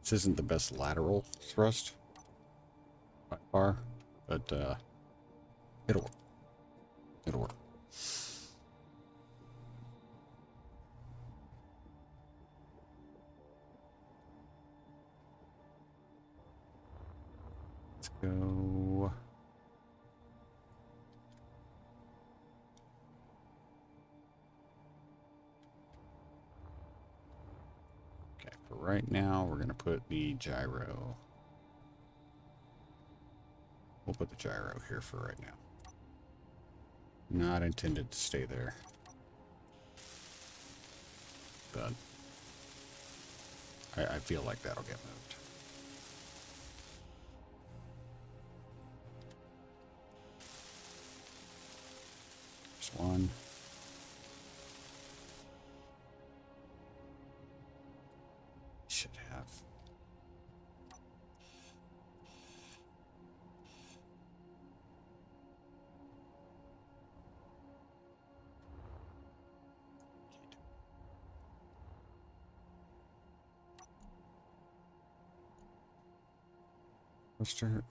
This isn't the best lateral thrust by far, but it'll work. It'll work. Let's go. Okay, for right now, we're going to put the gyro. We'll put the gyro here for right now. Not intended to stay there. But I feel like that'll get moved. There's one. Should have. Start.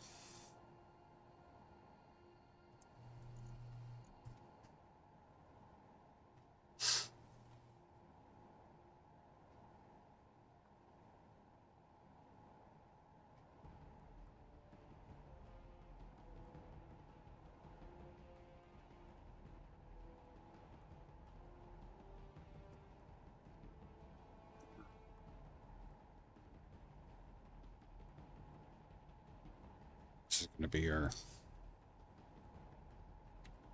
This is going to be our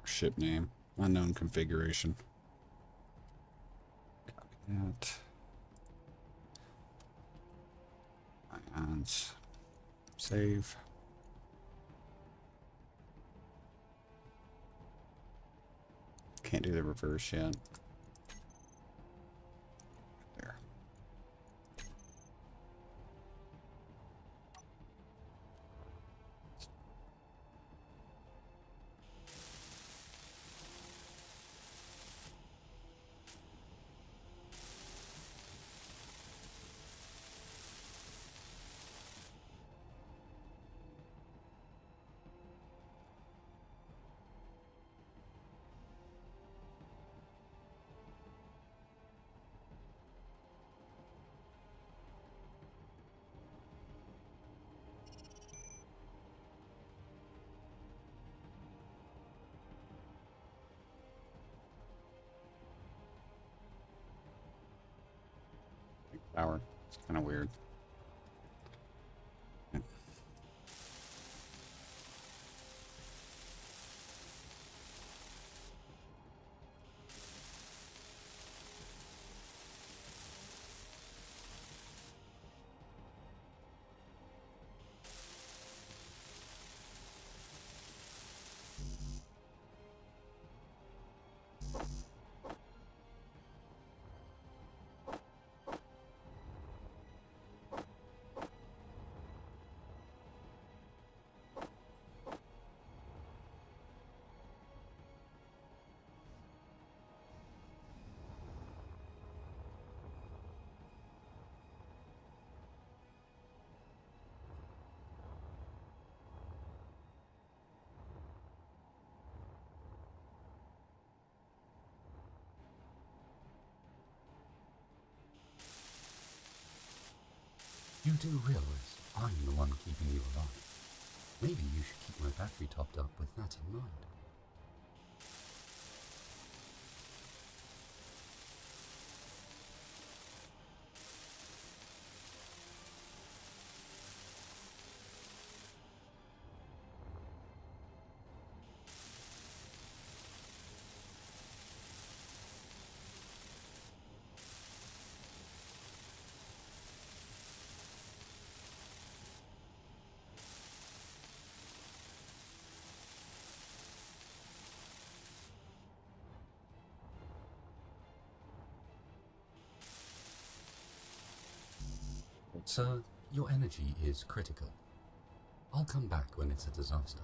ship name, unknown configuration. Copy that. Ions. Save. Can't do the reverse yet. There. Power. It's kind of weird.
You do realize I'm the one keeping you alive. Maybe you should keep my battery topped up with that in mind. Sir, your energy is critical. I'll come back when it's a disaster.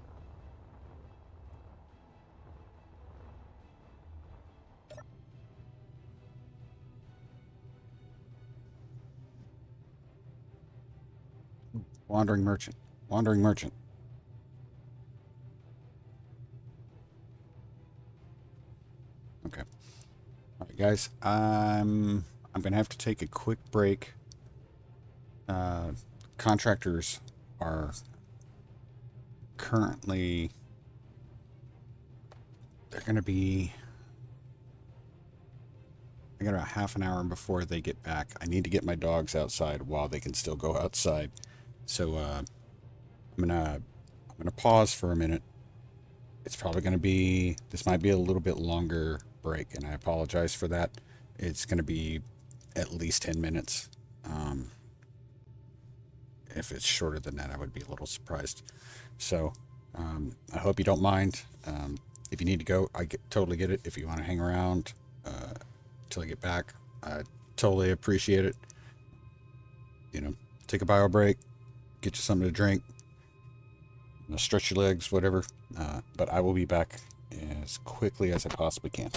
Wandering merchant. Wandering merchant. Okay. All right, guys. I'm gonna have to take a quick break. Contractors are currently. They're gonna be. I got about half an hour before they get back. I need to get my dogs outside while they can still go outside. So I'm gonna pause for a minute. It's probably gonna be. This might be a little bit longer break, and I apologize for that. It's gonna be at least 10 minutes. If it's shorter than that, I would be a little surprised. So I hope you don't mind. If you need to go, totally get it. If you want to hang around till I get back, I totally appreciate it. You know, take a bio break, get you something to drink, stretch your legs, whatever. But I will be back as quickly as I possibly can.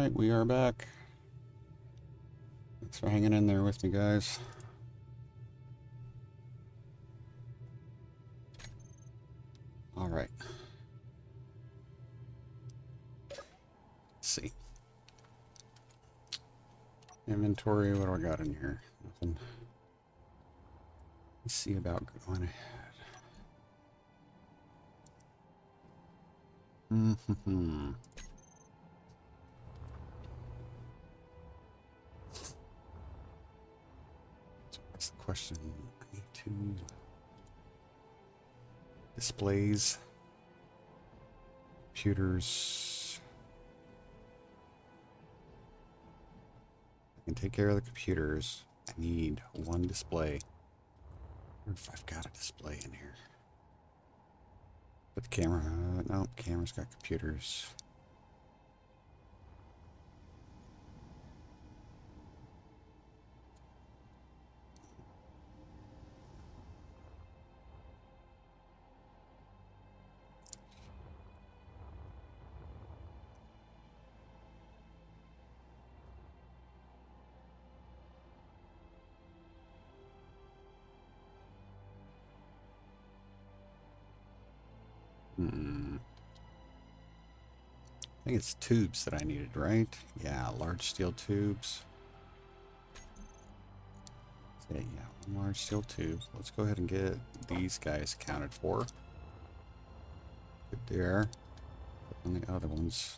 Alright, we are back. Thanks for hanging in there with me, guys. Alright. Let's see. Inventory, what do I got in here? Nothing. Let's see about going ahead. So what's the question? I need to displays, computers. I can take care of the computers. I need one display. I wonder if I've got a display in here. But the camera, no, camera's got computers. I think it's tubes that I needed, right? Yeah, large steel tubes. Yeah, one large steel tube. Let's go ahead and get these guys accounted for. Good there. And the other ones.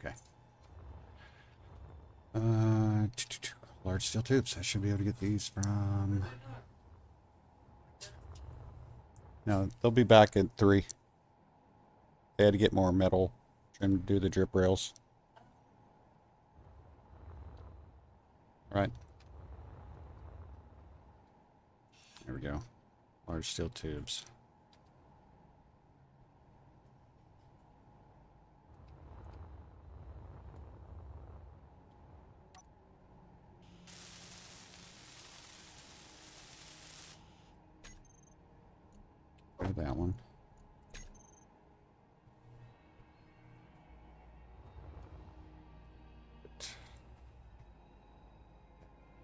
Okay. Large steel tubes. I should be able to get these from... No, they'll be back at 3. They had to get more metal trim to do the drip rails. Right. There we go. Large steel tubes. Go to that one.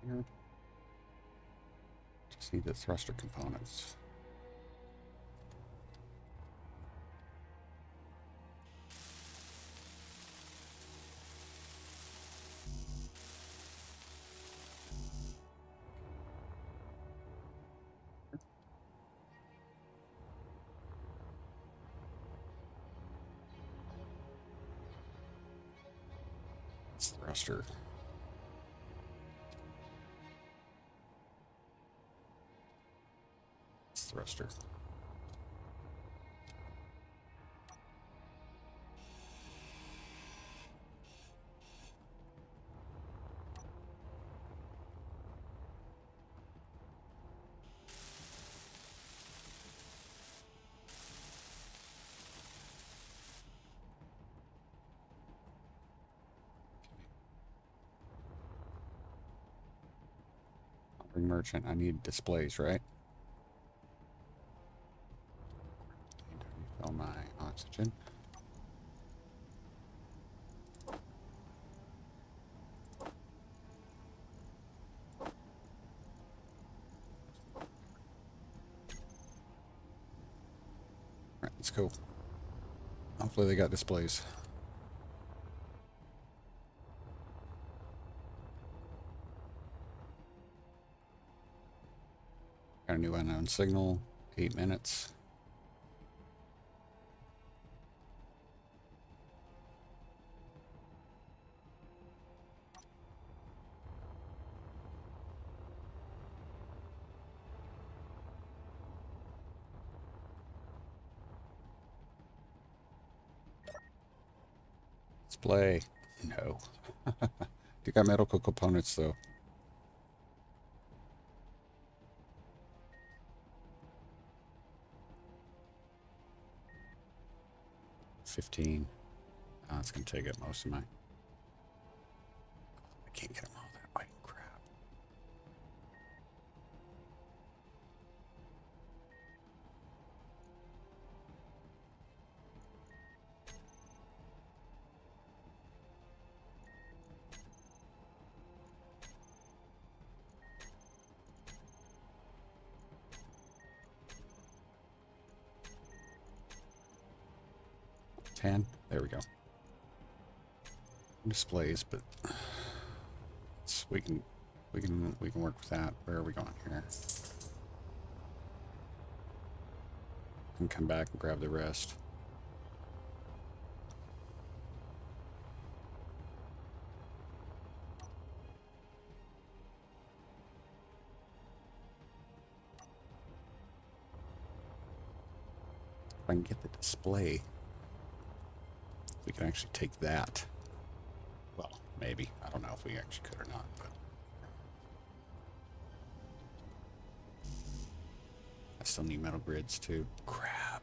Here. Just need the thruster components. It's thruster. It's thruster. Merchant. I need displays, right? Need to refill my oxygen. Alright, let's go. Hopefully they got displays. Got a new unknown signal. 8 minutes. Display. No. You got medical components though. $15. Oh, it's gonna take up most of my... I can't get them all that way. Crap. 10. There we go. Displays, but we can work with that. Where are we going here? And come back and grab the rest. If I can get the display, we can actually take that. Well, maybe. I don't know if we actually could or not, but I still need metal grids too. Crap.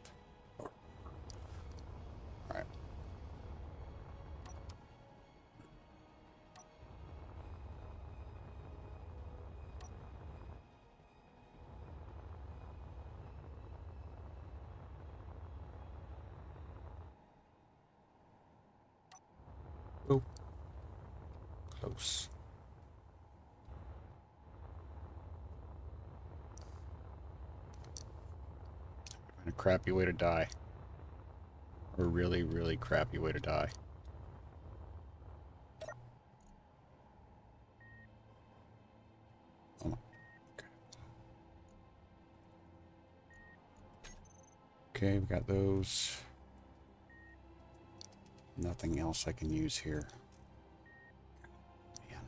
Alright. Oh. Close. A crappy way to die. A really, really crappy way to die. Oh. Okay, we got those. Nothing else I can use here. Man.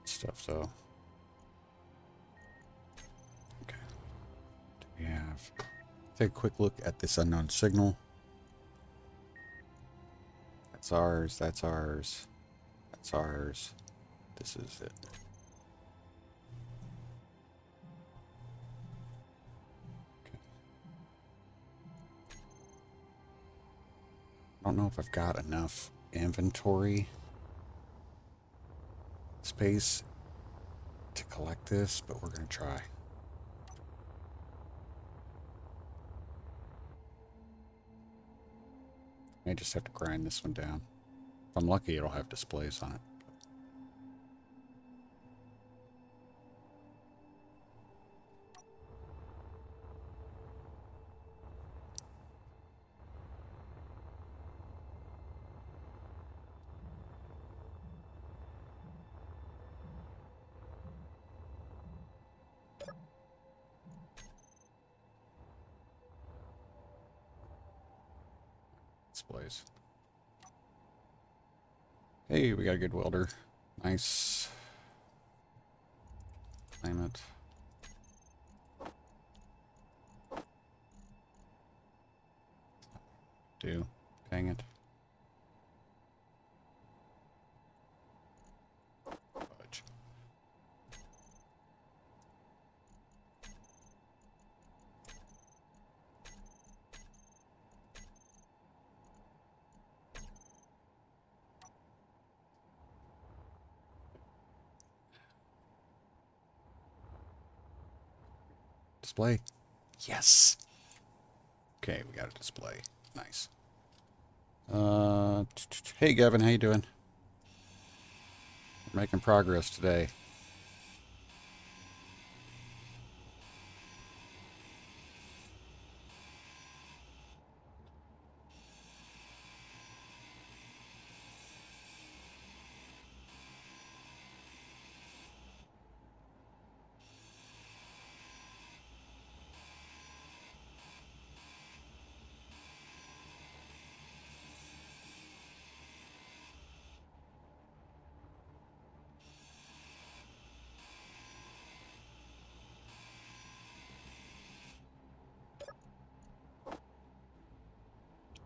Stuff though. Okay. Do we have? Take a quick look at this unknown signal. That's ours. That's ours. That's ours. This is it. I don't know if I've got enough inventory space to collect this, but we're going to try. I just have to grind this one down. If I'm lucky, it'll have displays on it. Displays. Hey, we got a good welder. Nice. Claim it. Dang it. Fudge. Display. Yes. Okay, we got a display. Nice. Hey Gavin, how you doing? We're making progress today.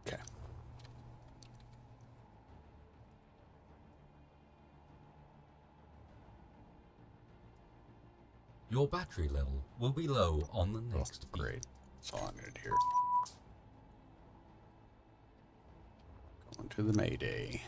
Okay.
Your battery level will be low on the next beat.
Great. That's all I'm going to do here. Going to the Mayday.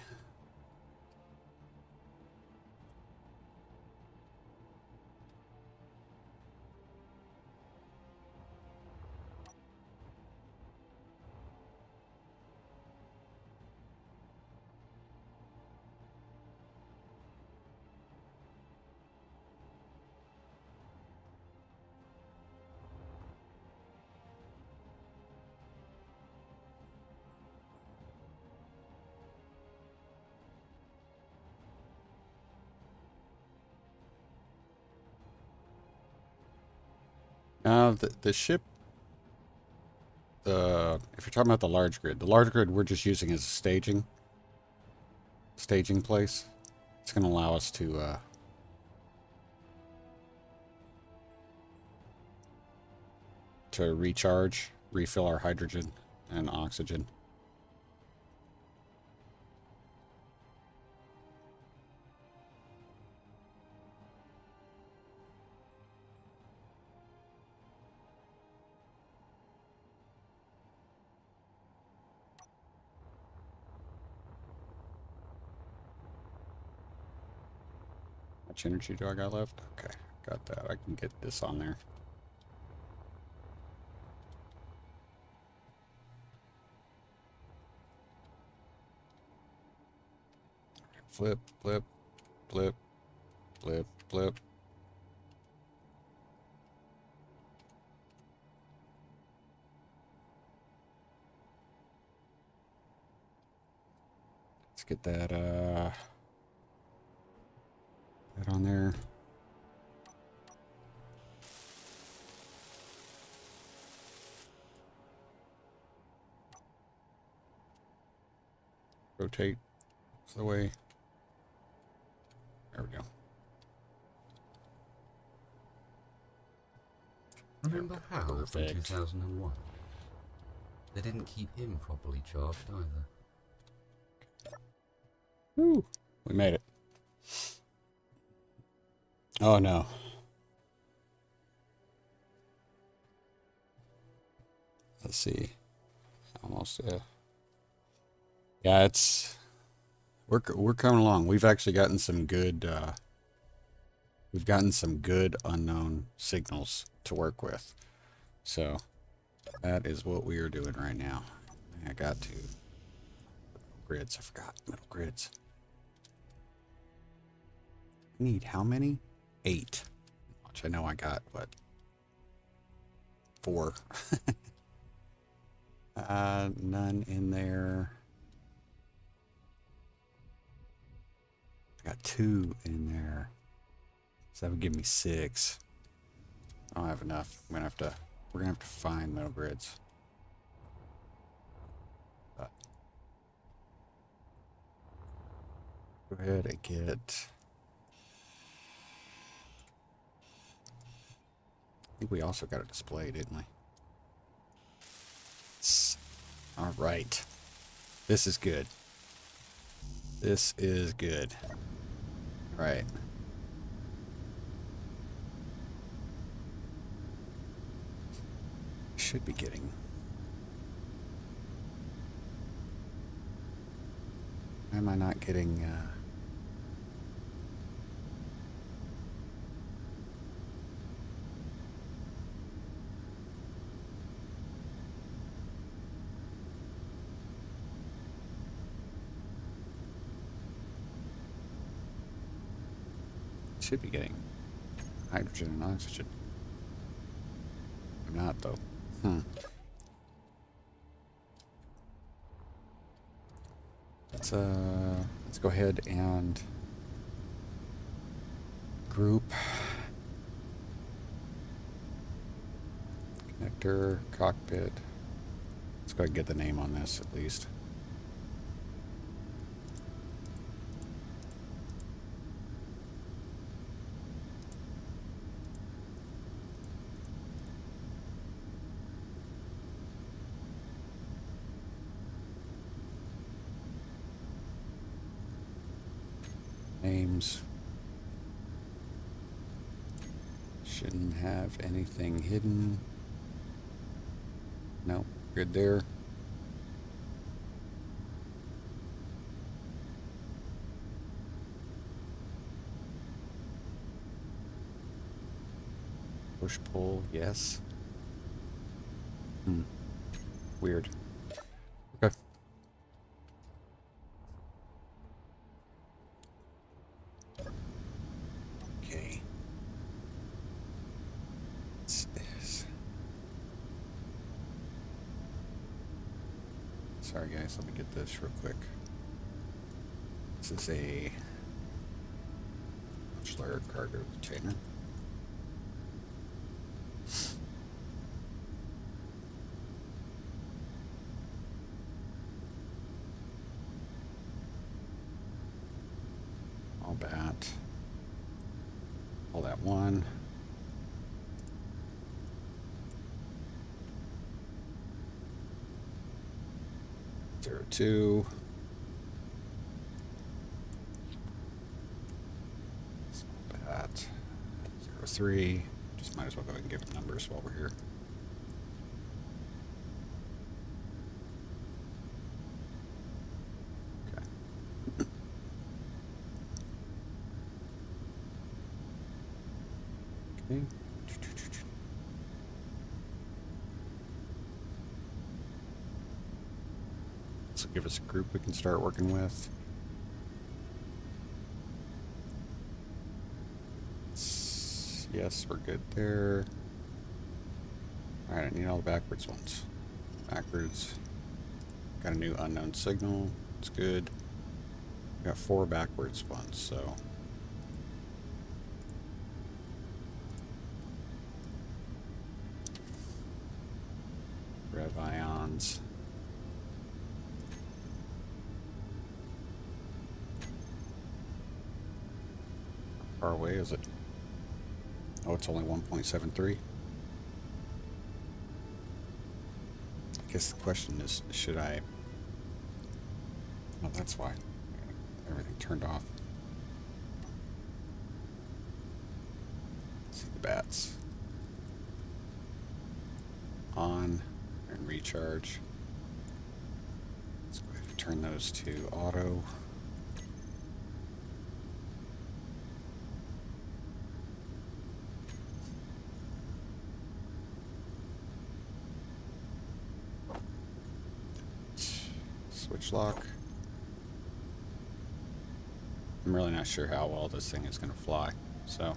Now, the ship, if you're talking about the large grid we're just using as a staging place. It's going to allow us to recharge, refill our hydrogen and oxygen. How much energy do I got left? Okay, got that. I can get this on there. Flip, flip, flip, flip, flip. Let's get that on there. Rotate the way. There we go.
Remember Hal from
Perfect.
2001? They didn't keep him properly charged either.
Woo! We made it. Oh no. Let's see. Almost. Yeah, it's we're coming along. We've actually gotten some good. We've gotten some good unknown signals to work with. So that is what we are doing right now. I got to grids. I forgot middle grids. I need how many? 8. Which I know I got what? 4. None in there. I got 2 in there. So that would give me 6. I don't have enough. We're gonna have to find middle grids. Go ahead and get. I think we also got a display, didn't we? All right. This is good. This is good. All right. Should be getting. Why am I not getting? Should be getting hydrogen and oxygen. I'm not though. Let's go ahead and group connector cockpit. Let's go ahead and get the name on this at least. Names shouldn't have anything hidden. Nope, good there. Push pull, yes. Weird. Okay. Okay. What's this? Sorry guys, let me get this real quick. This is a layer cargo container. 1. Zero 2. That 0 3. Just might as well go ahead and give it numbers while we're here. Okay. Okay. This will give us a group we can start working with. Yes, we're good there. Alright, I need all the backwards ones. Backwards. Got a new unknown signal. It's good. Got 4 backwards ones, so. Rev ions. How far away is it? Oh, it's only 1.73. I guess the question is, should I... Oh, that's why. Everything turned off. Let's see the bats. On and recharge. Let's go ahead and turn those to auto. Switch lock. I'm really not sure how well this thing is going to fly, so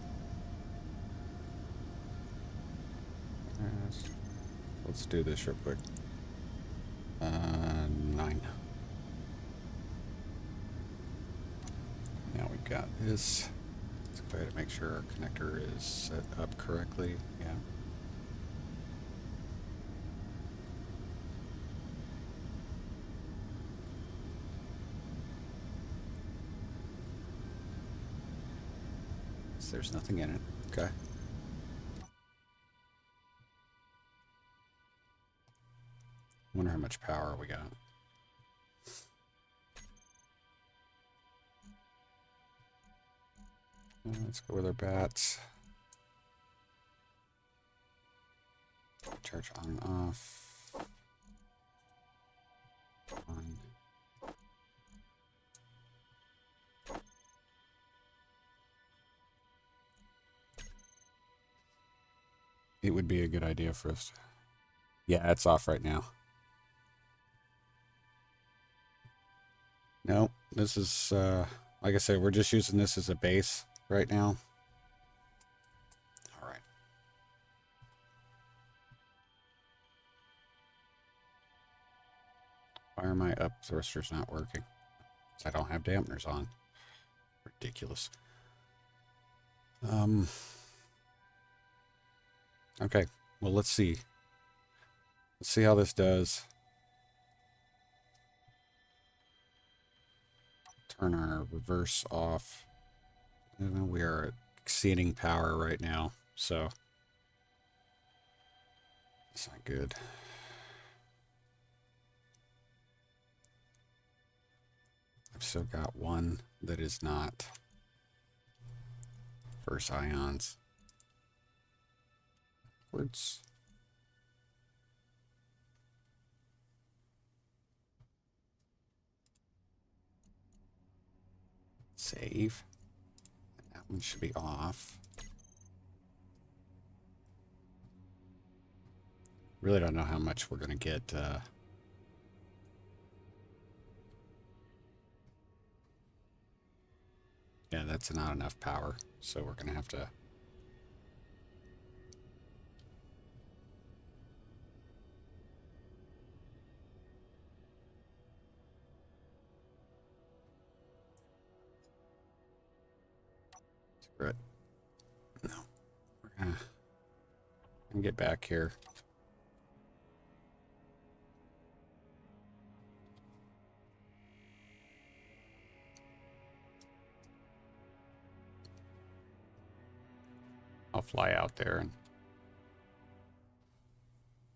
let's do this real quick. 9. Now we've got this. Let's go ahead and make sure our connector is set up correctly. Yeah. There's nothing in it. Okay. Wonder how much power we got. Let's go with our bats. Charge on and off. On. It would be a good idea for us. Yeah, it's off right now. No, this is, like I said, we're just using this as a base right now. All right. Why are my up thrusters not working? Because I don't have dampeners on. Ridiculous. Okay, well, let's see. Let's see how this does. Turn our reverse off. We are exceeding power right now, so it's not good. I've still got one that is not first ions. Words. Save. That one should be off. Really don't know how much we're gonna get. Yeah, that's not enough power, so we're gonna have to. Right. No, we're gonna get back here. I'll fly out there and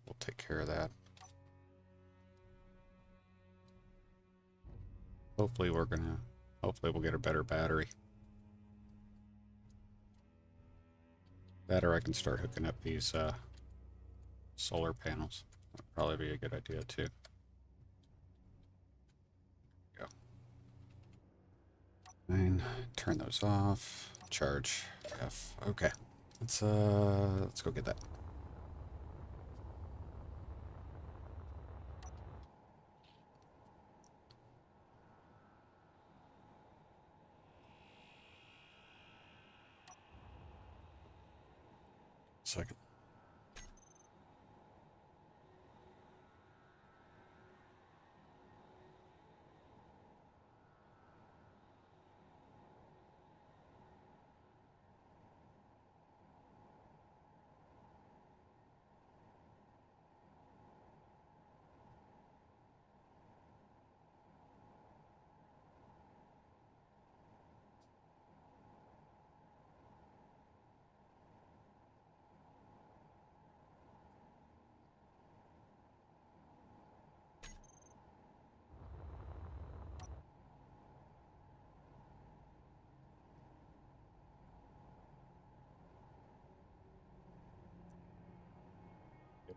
we'll take care of that. Hopefully we'll get a better battery. That or I can start hooking up these solar panels. That'd probably be a good idea too. Go. Fine. Turn those off. Charge F. Okay. Let's go get that. Second.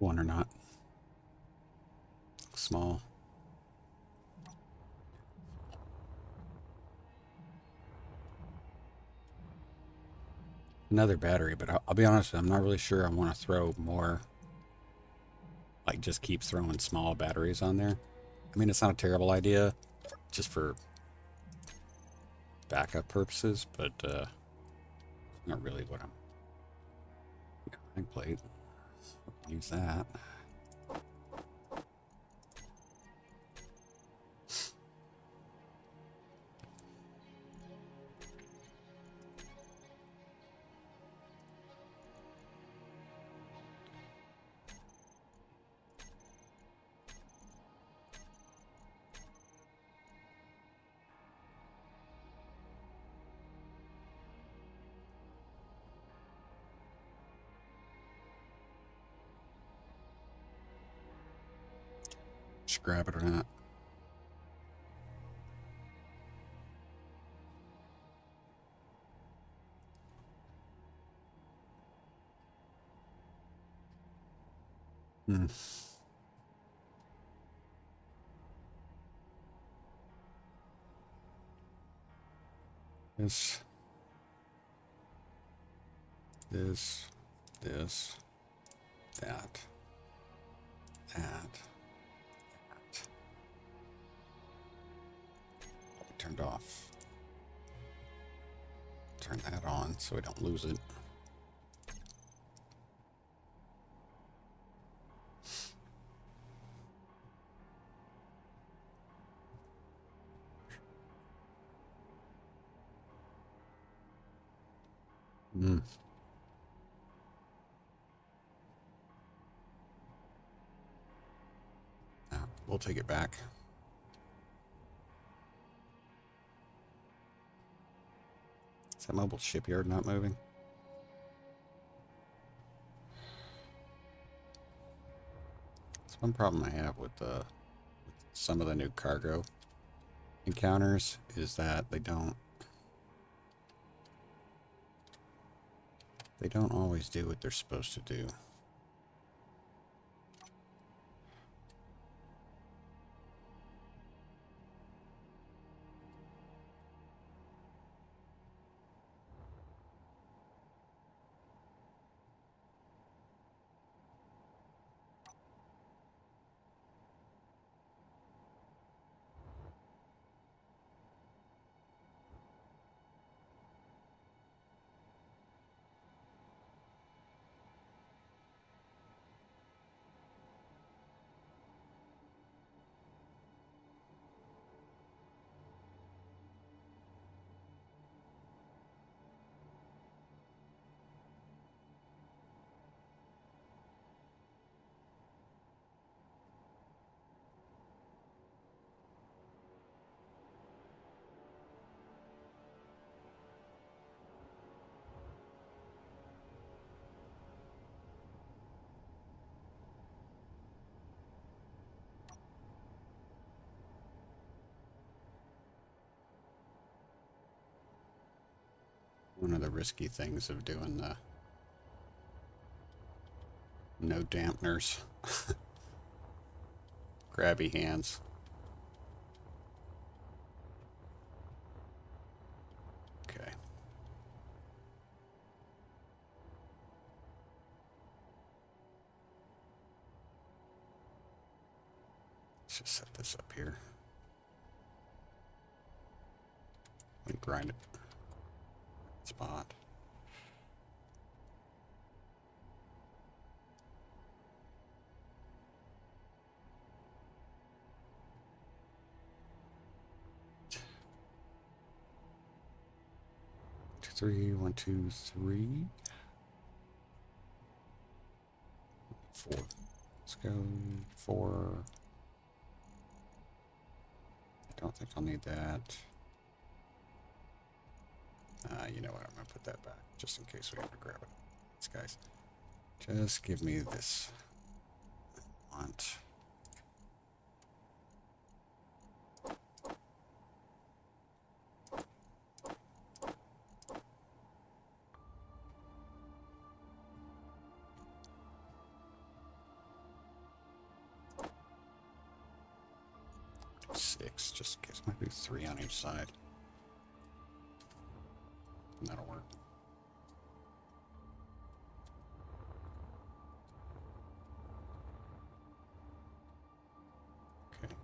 One or not. Small. Another battery, but I'll be honest, I'm not really sure I want to throw more, like just keep throwing small batteries on there. I mean, it's not a terrible idea just for backup purposes, but not really what I'm... Line plate. Use that. Just grab it or not. Hmm. This, that, that. Turned off. Turn that on so we don't lose it. Hmm. We'll take it back. Is that mobile shipyard not moving? That's one problem I have with some of the new cargo encounters is that they don't always do what they're supposed to do. One of the risky things of doing the no dampeners. Grabby hands. Okay. Let's just set this up here. And grind it. Spot. Three, 1, 2, 3. 4. Let's go 4. I don't think I'll need that. You know what? I'm going to put that back just in case we have to grab it. Thanks, guys. Just give me this. I want. Six, just in case. Might be 3 on each side. That'll work. Okay.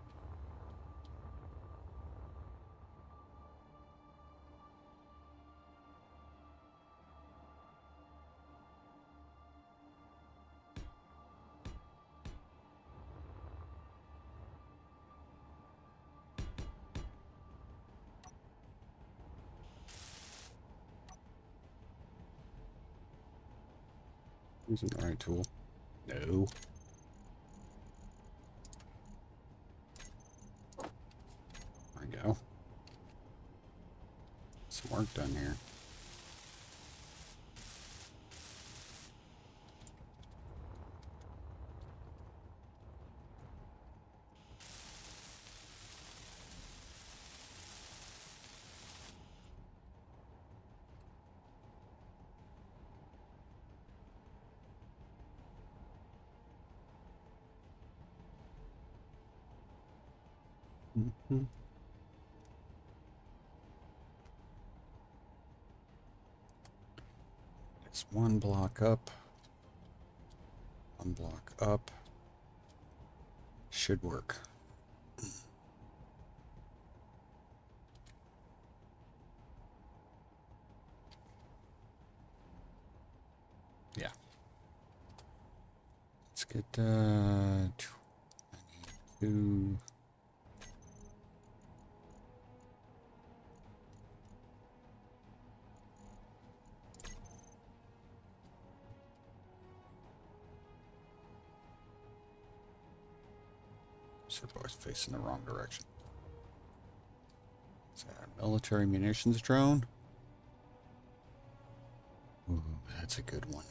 Using the right tool. No. There we go. Some work done here. Mm-hmm. It's 1 block up. 1 block up. Should work. Yeah. Let's get 22. So we're both facing the wrong direction. Is that a military munitions drone? Ooh, that's a good one.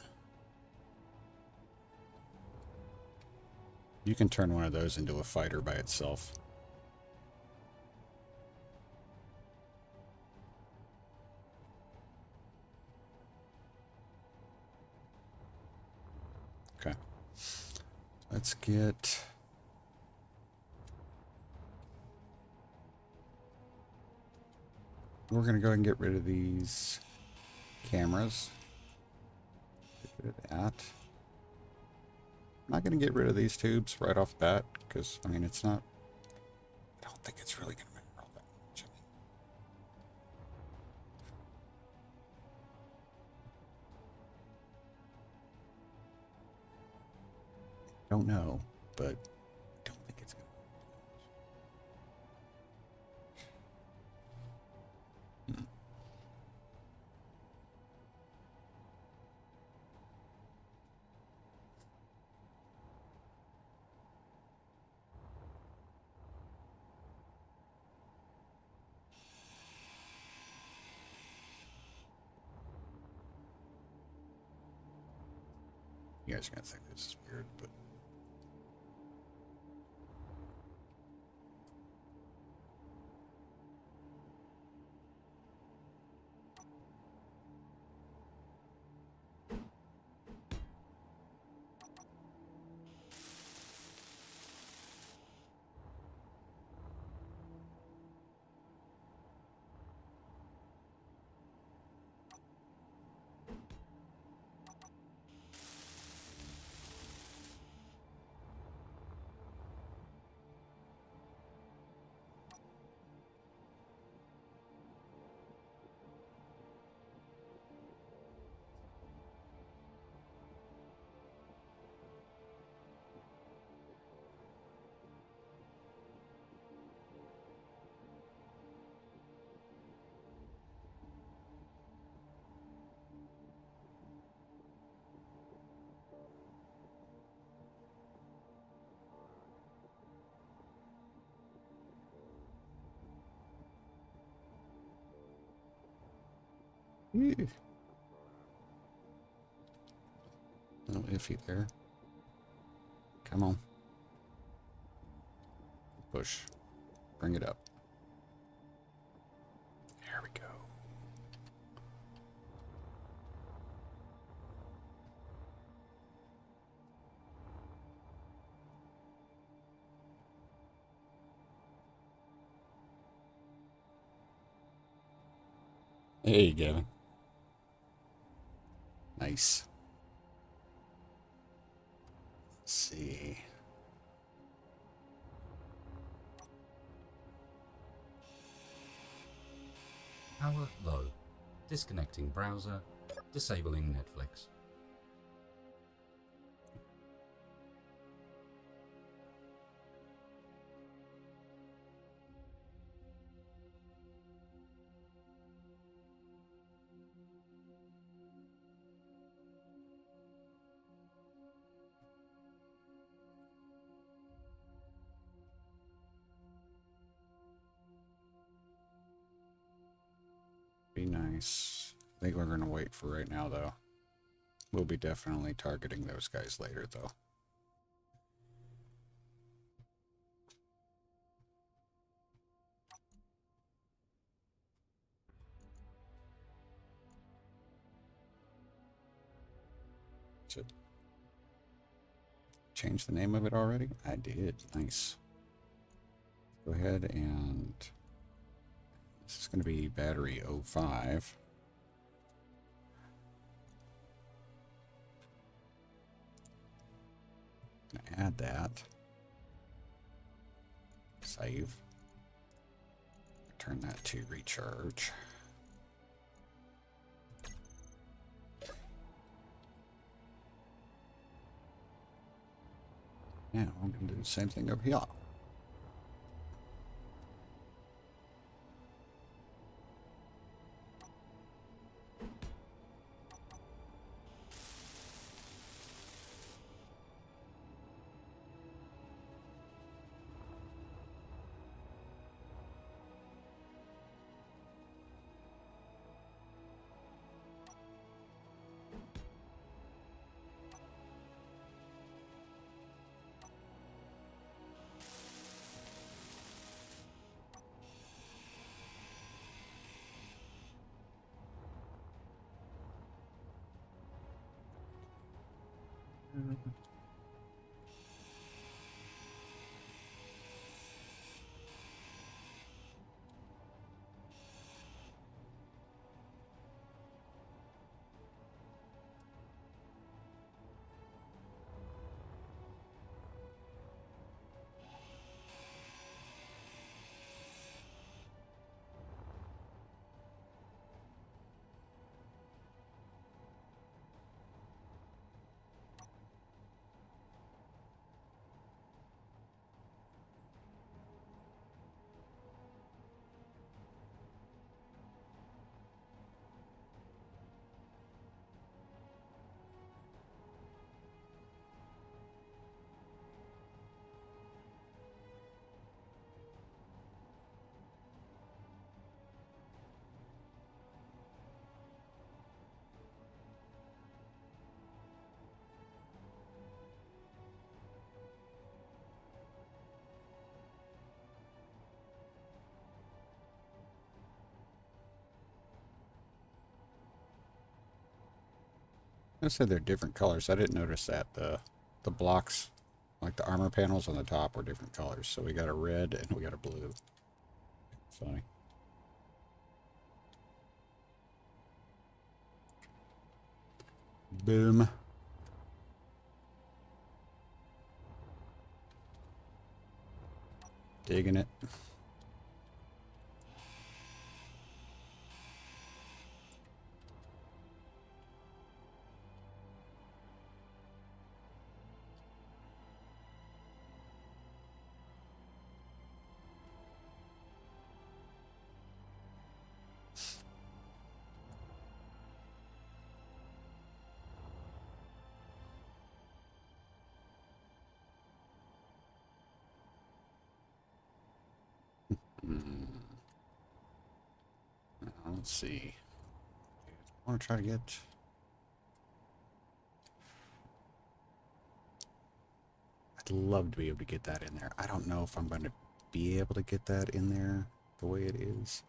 You can turn one of those into a fighter by itself. Okay. Let's get... We're going to go ahead and get rid of these cameras. Get rid of that. I'm not going to get rid of these tubes right off the bat because, I mean, it's not... I don't think it's really going to matter all that much. I don't know, but I don't think it's going to matter. You guys are going to think this is weird, but... Ew. A little iffy there. Come on. Push. Bring it up. There we go. Hey, Gavin. Nice. Let's see.
Power low. Disconnecting browser. Disabling Netflix.
Be nice. I think we're going to wait for right now, though. We'll be definitely targeting those guys later, though. Should change the name of it already? I did. Nice. Go ahead and this is going to be battery 05. Gonna add that. Save. Turn that to recharge. Now I'm going to do the same thing over here. I said they're different colors. I didn't notice that. The blocks, like the armor panels on the top, were different colors. So we got a red and we got a blue. Funny. Boom. Digging it. Let's see. want to try to get... I'd love to be able to get that in there. I don't know if I'm going to be able to get that in there the way it is.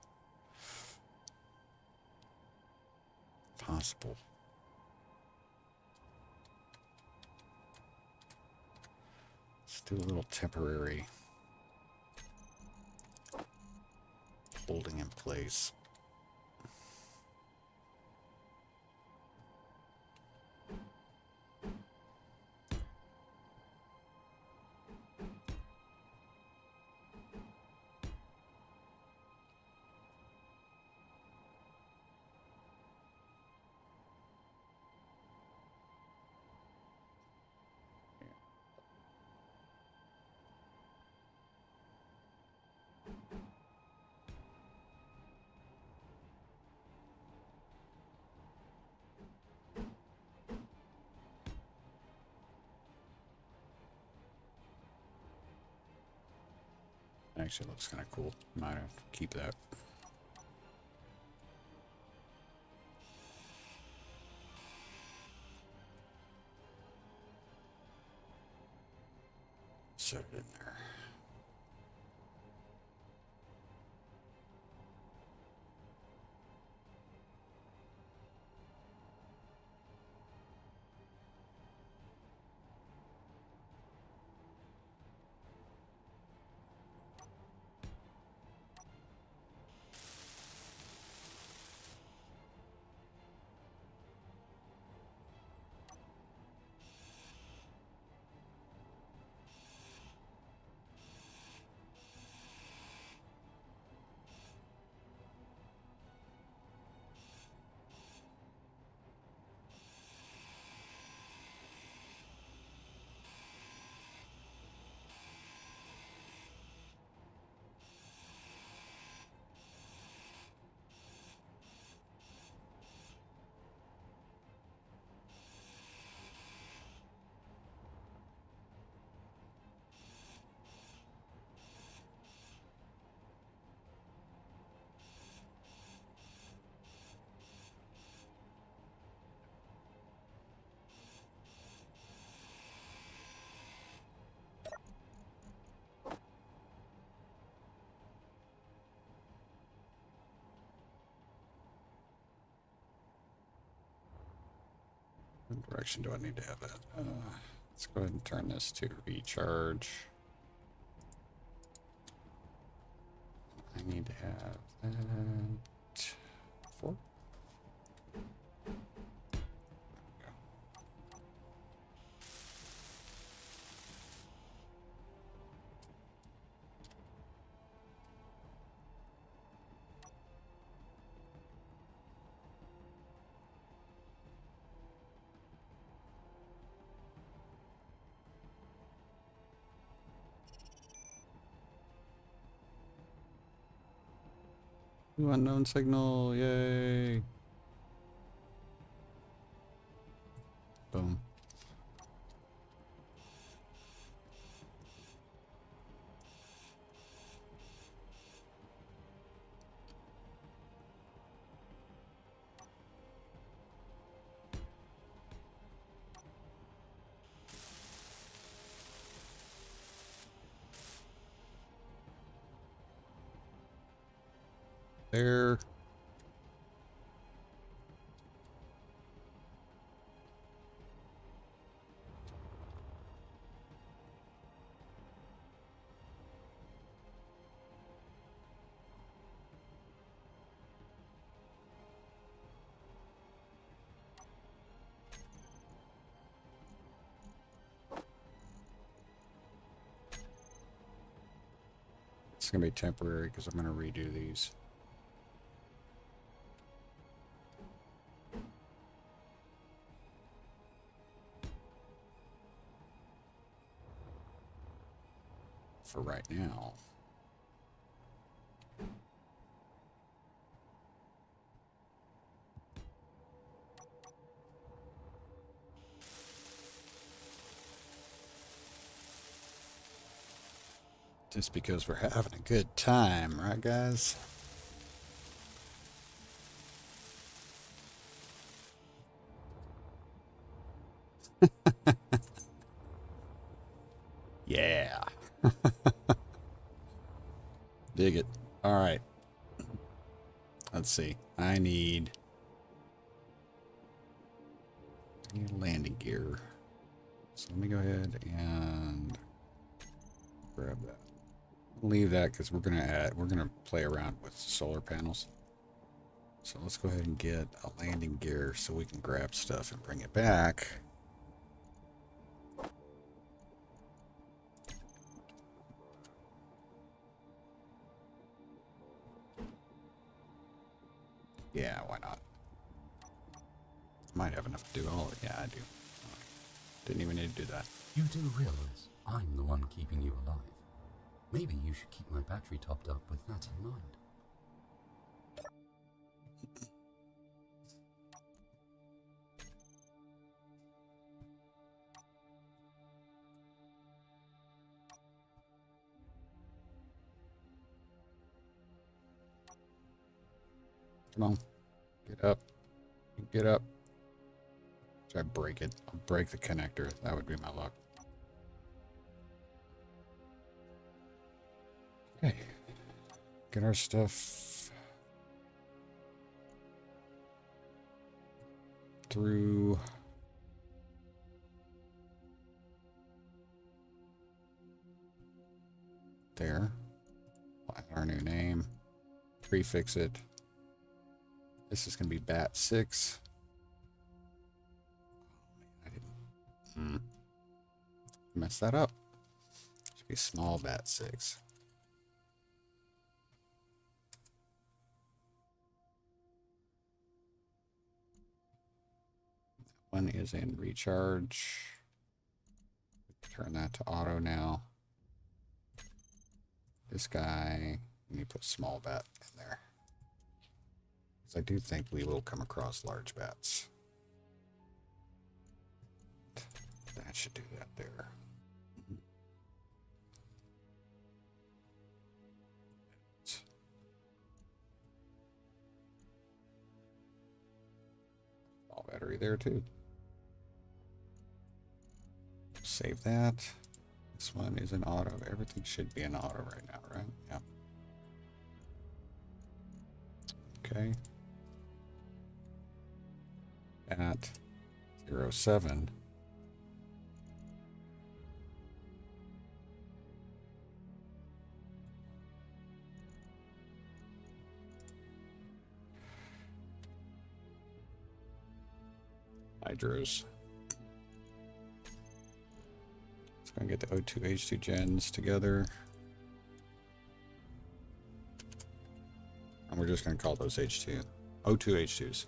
Possible. Let's do a little temporary holding in place. Actually looks kind of cool. Might have to keep that. Set it in there. What direction do I need to have that? Let's go ahead and turn this to recharge. I need to have that 4. New unknown signal, yay! Boom. There. It's gonna be temporary because I'm gonna redo these. For right now. Just because we're having a good time, right guys? Yeah. Dig it. All right. Let's see. I need landing gear. So let me go ahead and grab that. Leave that because we're gonna play around with solar panels. So let's go ahead and get a landing gear so we can grab stuff and bring it back. Yeah, why not? Might have enough to do all of it. Yeah, I do. Didn't even need to do that.
You do realize I'm the one keeping you alive. Maybe you should keep my battery topped up with that in mind.
Come on. Get up. Get up. Should I break it? I'll break the connector. That would be my luck. Okay. Get our stuff through. There. Find our new name. Prefix it. This is going to be BAT 6. I didn't mess that up. Should be small BAT 6. One is in recharge. Turn that to auto now. This guy, we need to put small bat in there. Because I do think we will come across large bats. That should do that there. Small battery there too. Save that. This one is in auto. Everything should be in auto right now, right? Yep. Okay. At 07. Hydros. Let's go and get the O2 H2 gens together. And we're just going to call those H2. O2 H2s.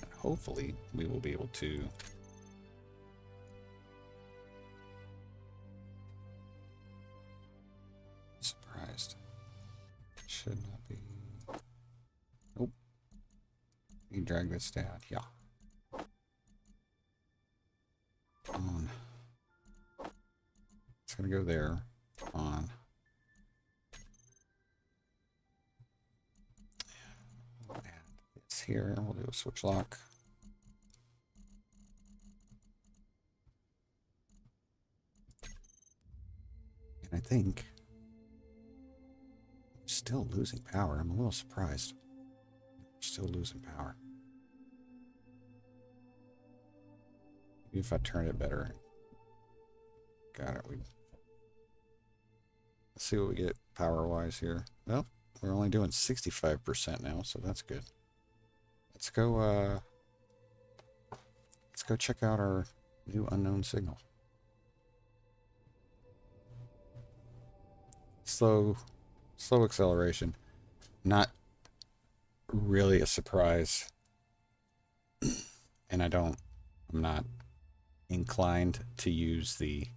And hopefully we will be able to surprised. Should not be. Nope. You drag this down. Yeah. On. It's gonna go there. On. And it's here. We'll do a switch lock. And I think we're still losing power. I'm a little surprised. We're still losing power. Maybe if I turn it better. Got it. Let's see what we get power-wise here. Well, we're only doing 65% now, so that's good. Let's go check out our new unknown signal. Slow acceleration. Not really a surprise. And I'm not inclined to use the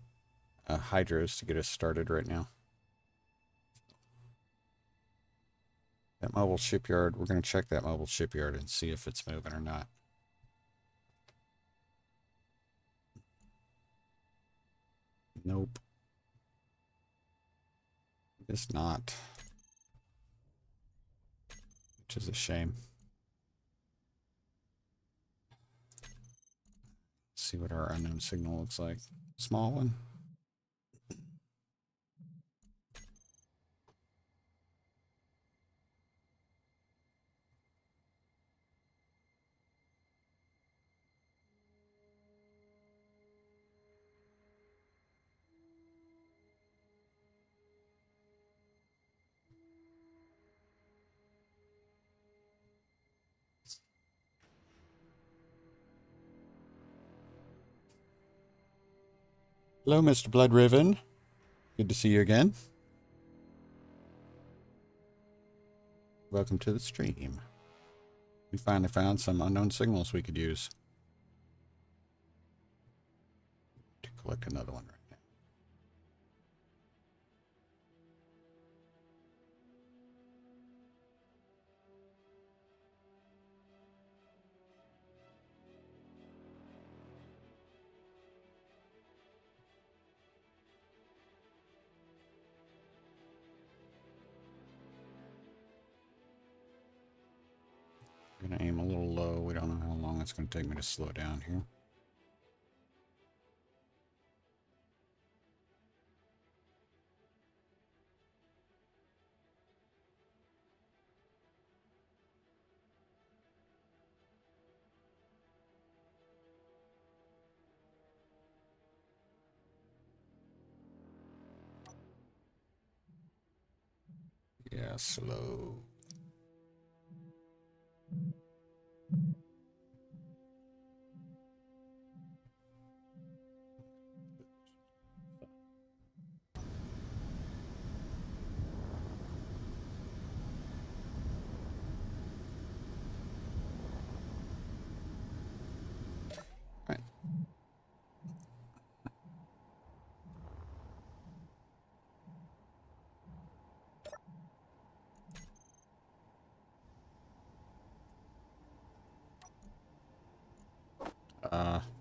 hydros to get us started right now. That mobile shipyard, we're going to check that mobile shipyard and see if it's moving or not. Nope. It's not. which is a shame. Let's see what our unknown signal looks like. Small one. Hello, Mr. Blood Riven. Good to see you again. Welcome to the stream. We finally found some unknown signals we could use to collect another one right now. We're going to aim a little low. We don't know how long it's going to take me to slow down here. Yeah, slow. Right.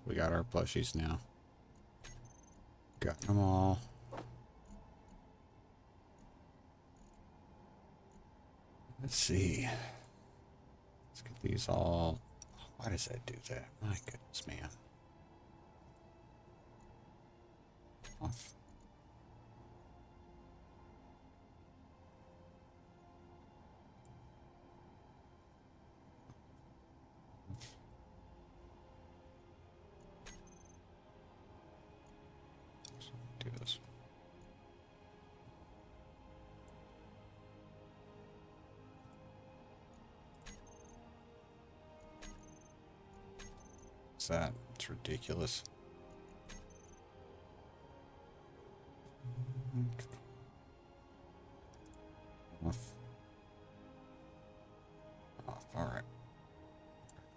We got our plushies now. Got them all. Let's see. Let's get these all. Why does that do that? My goodness, man. Off. Do this. What's that? It's ridiculous. Off. Off. All right.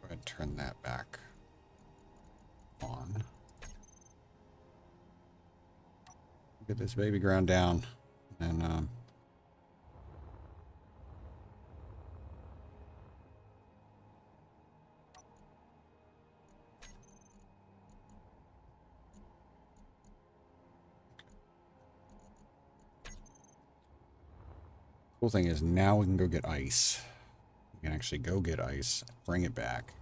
Go ahead and turn that back on. Get this baby ground down, and cool thing is now we can go get ice. We can actually go get ice, bring it back.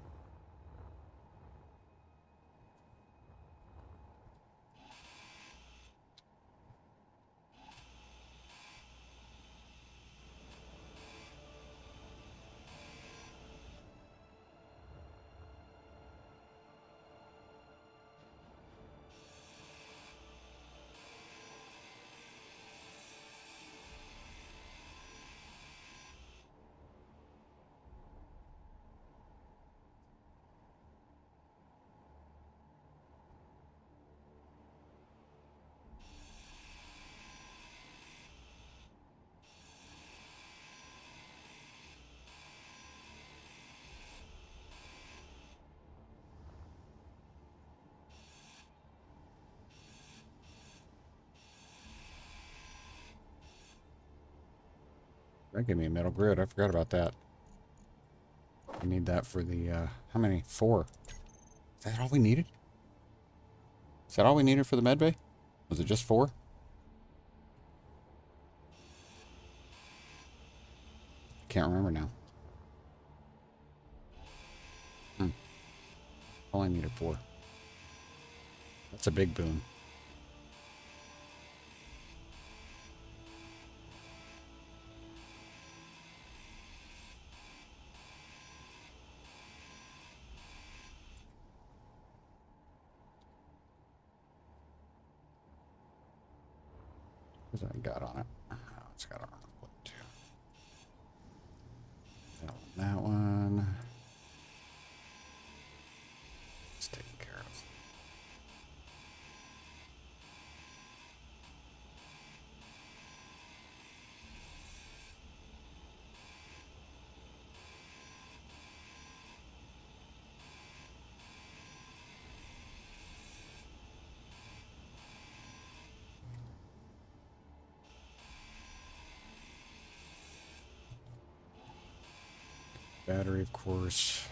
That gave me a metal grid. I forgot about that. We need that for the, how many? 4. Is that all we needed? Is that all we needed for the med bay? Was it just 4? Can't remember now. All I need it for. That's a big boom. What's that got on it? Oh, it's got on it too. That one. It's taken care of. Battery, of course.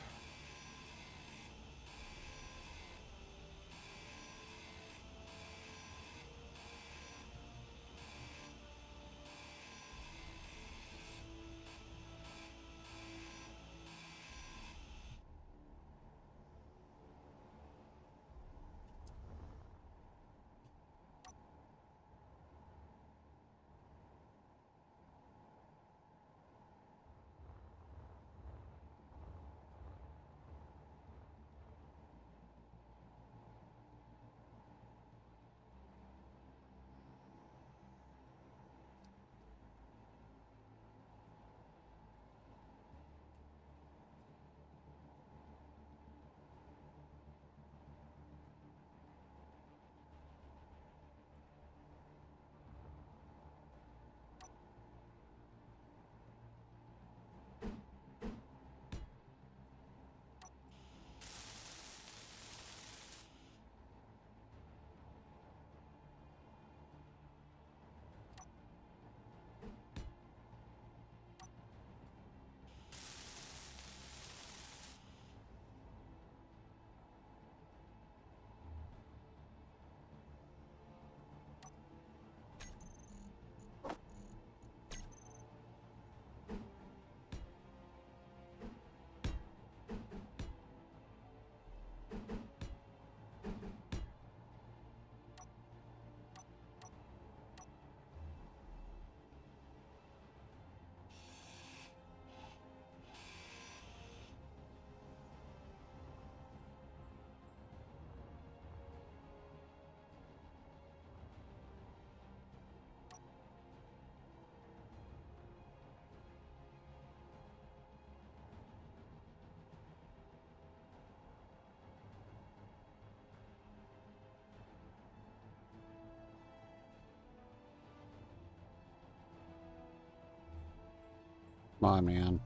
Come on, man.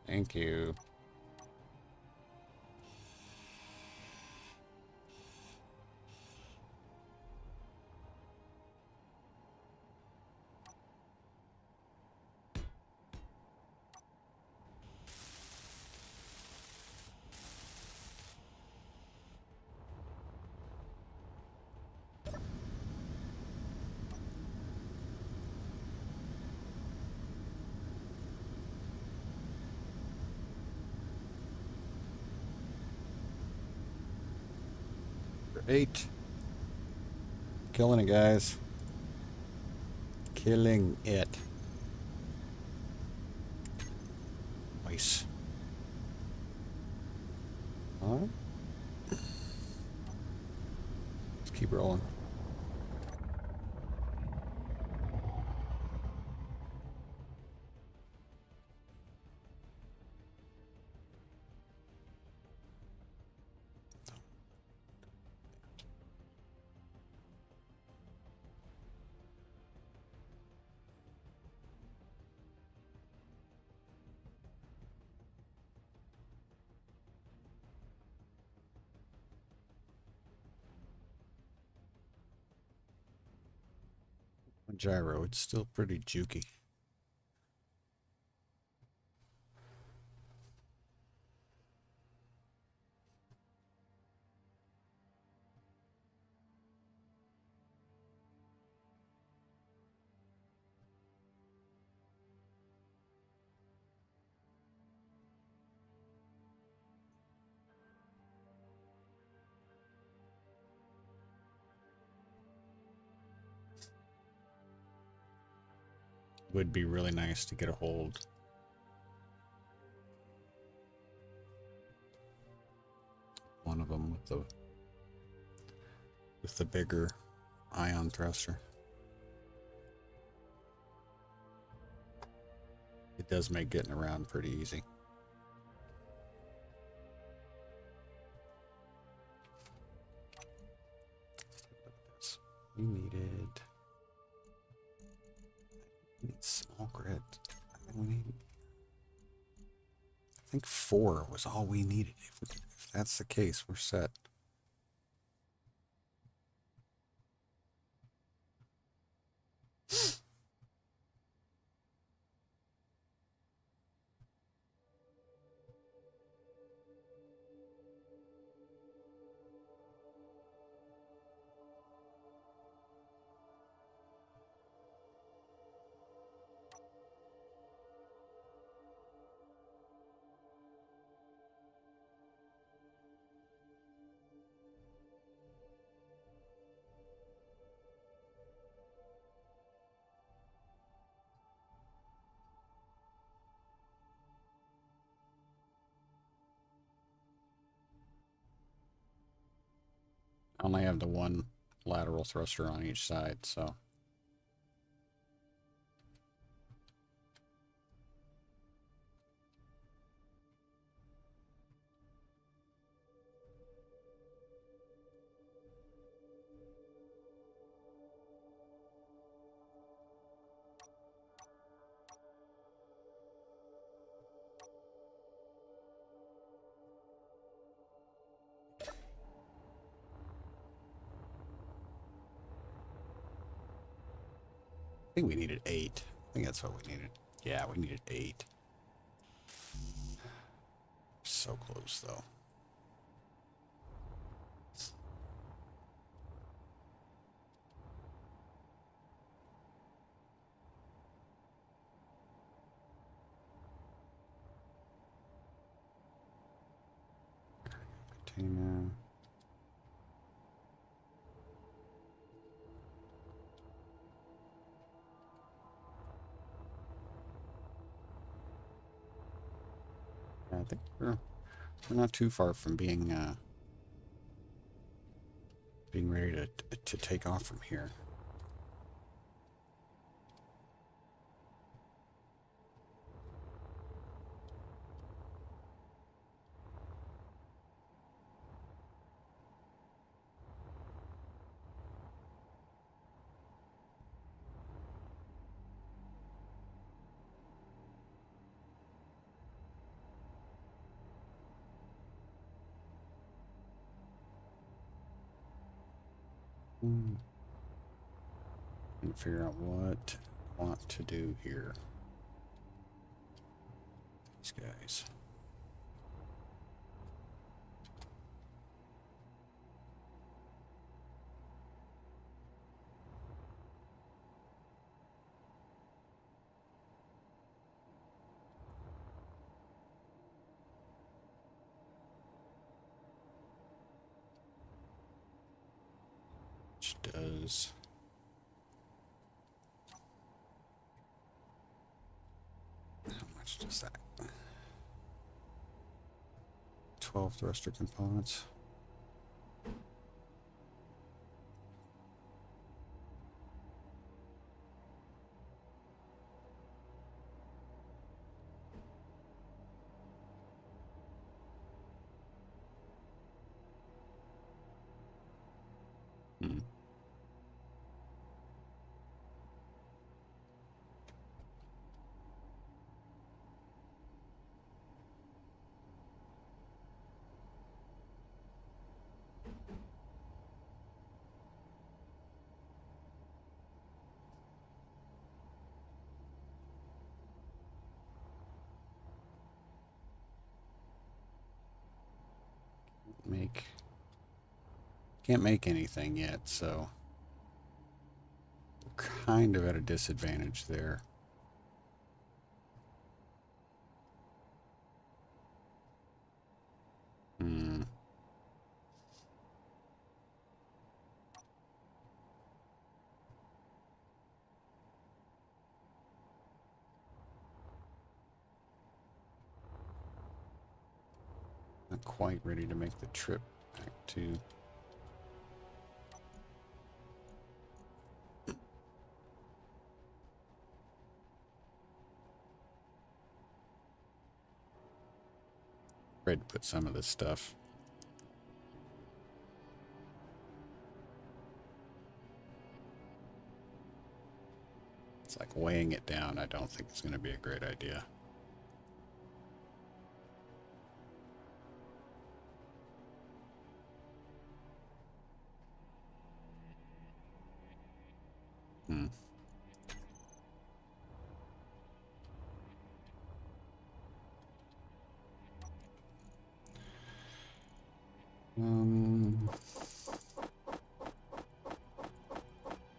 Thank you. Eight. Killing it, guys. Killing it. Nice. All right. Let's keep rolling. Gyro, it's still pretty jukey. would be really nice to get a hold. One of them with the bigger ion thruster. It does make getting around pretty easy. We need small grid. I think 4 was all we needed. If that's the case, we're set. I only have the one lateral thruster on each side, so. I think we needed 8. I think that's what we needed. Yeah, we needed 8. So close, though. Container. I think we're not too far from being ready to take off from here. And figure out what I want to do here. These guys. Which does how much does that? 12 thruster components. Hmm. Can't make anything yet, so we're kind of at a disadvantage there. Hmm. quite ready to make the trip back to. Ready to put some of this stuff. It's like weighing it down. I don't think it's going to be a great idea. Hmm.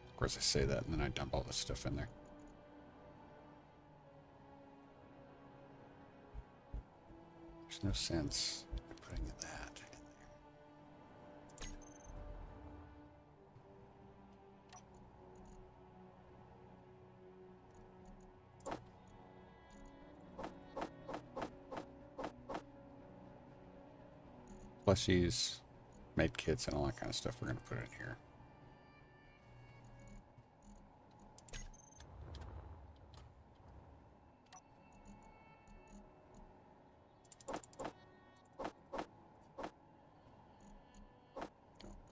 Of course I say that and then I dump all this stuff in there. There's no sense in putting that in there. Plushies, med kits, and all that kind of stuff we're going to put in here.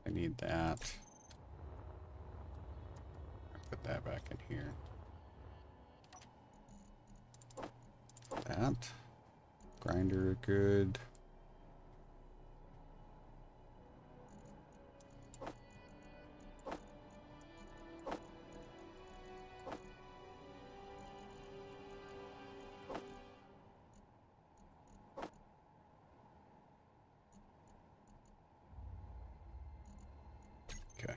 I need that. Put that back in here. That. Grinder, good. Okay.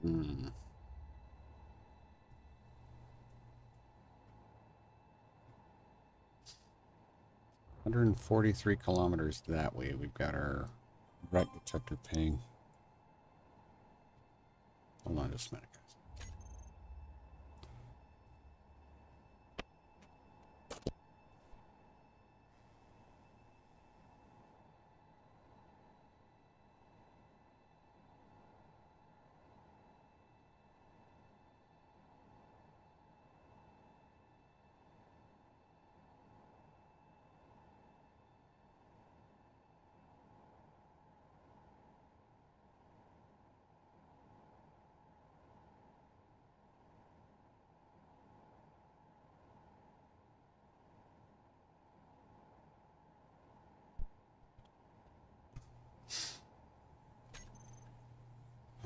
Hmm. 143 kilometers that way. We've got our right detector ping. Hold on just a minute, guys.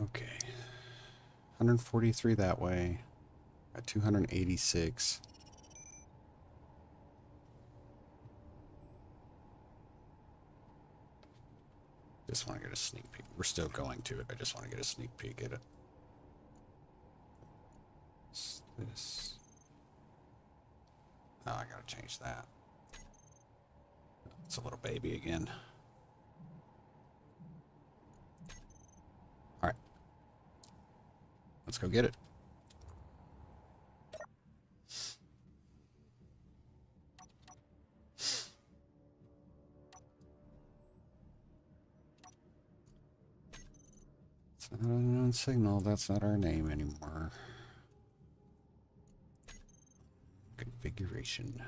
Okay. 143 that way. At 286. Just want to get a sneak peek. We're still going to it. I just want to get a sneak peek at it. This. Oh, I gotta change that. It's a little baby again. All right. Let's go get it. It's not an unknown signal. That's not our name anymore. Configuration.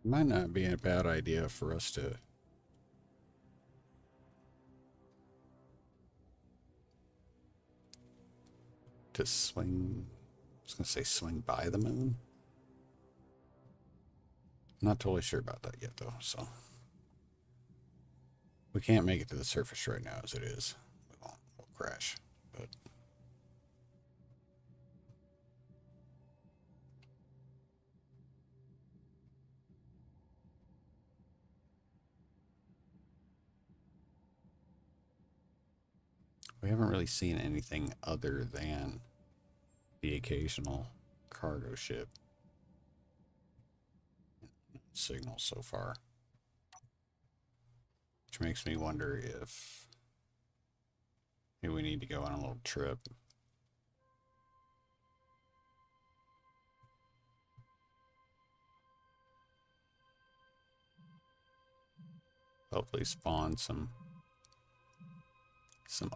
Might not be a bad idea for us to swing. I was gonna say swing by the moon. Not totally sure about that yet, though. So We can't make it to the surface right now as it is. We'll crash. But we haven't really seen anything other than the occasional cargo ship signal so far. Which makes me wonder if maybe we need to go on a little trip. Hopefully spawn some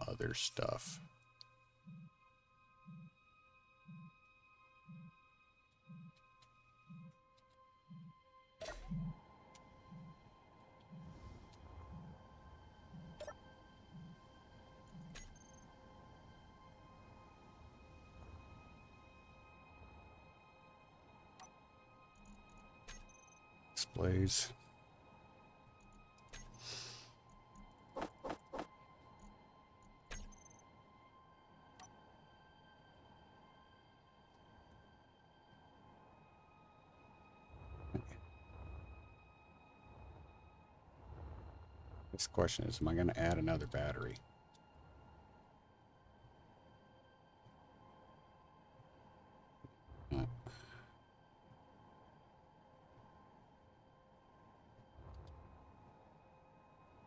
other stuff. Displays. This question is, am I going to add another battery?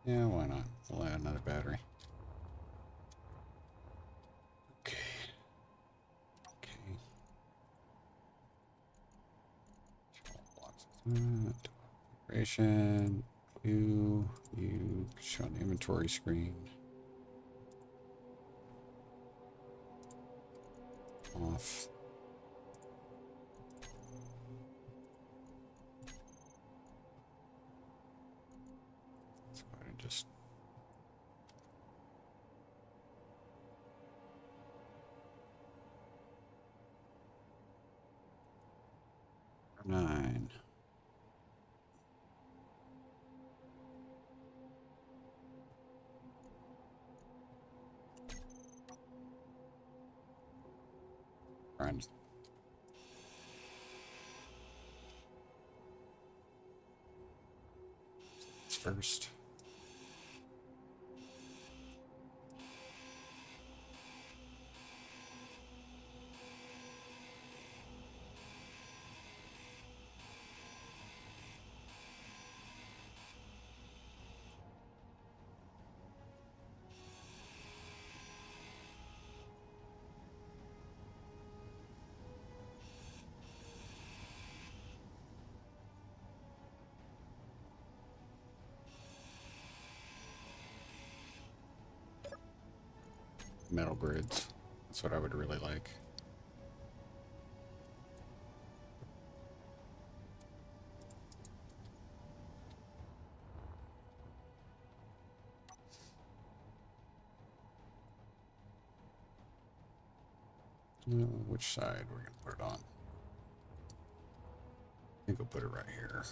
Yeah, why not? We'll add another battery. Okay. Configuration. You show an inventory screen. Off. Let's go ahead and just nine. Friend. First. Metal grids. That's what I would really like. Which side we're going to put it on? I think we'll put it right here.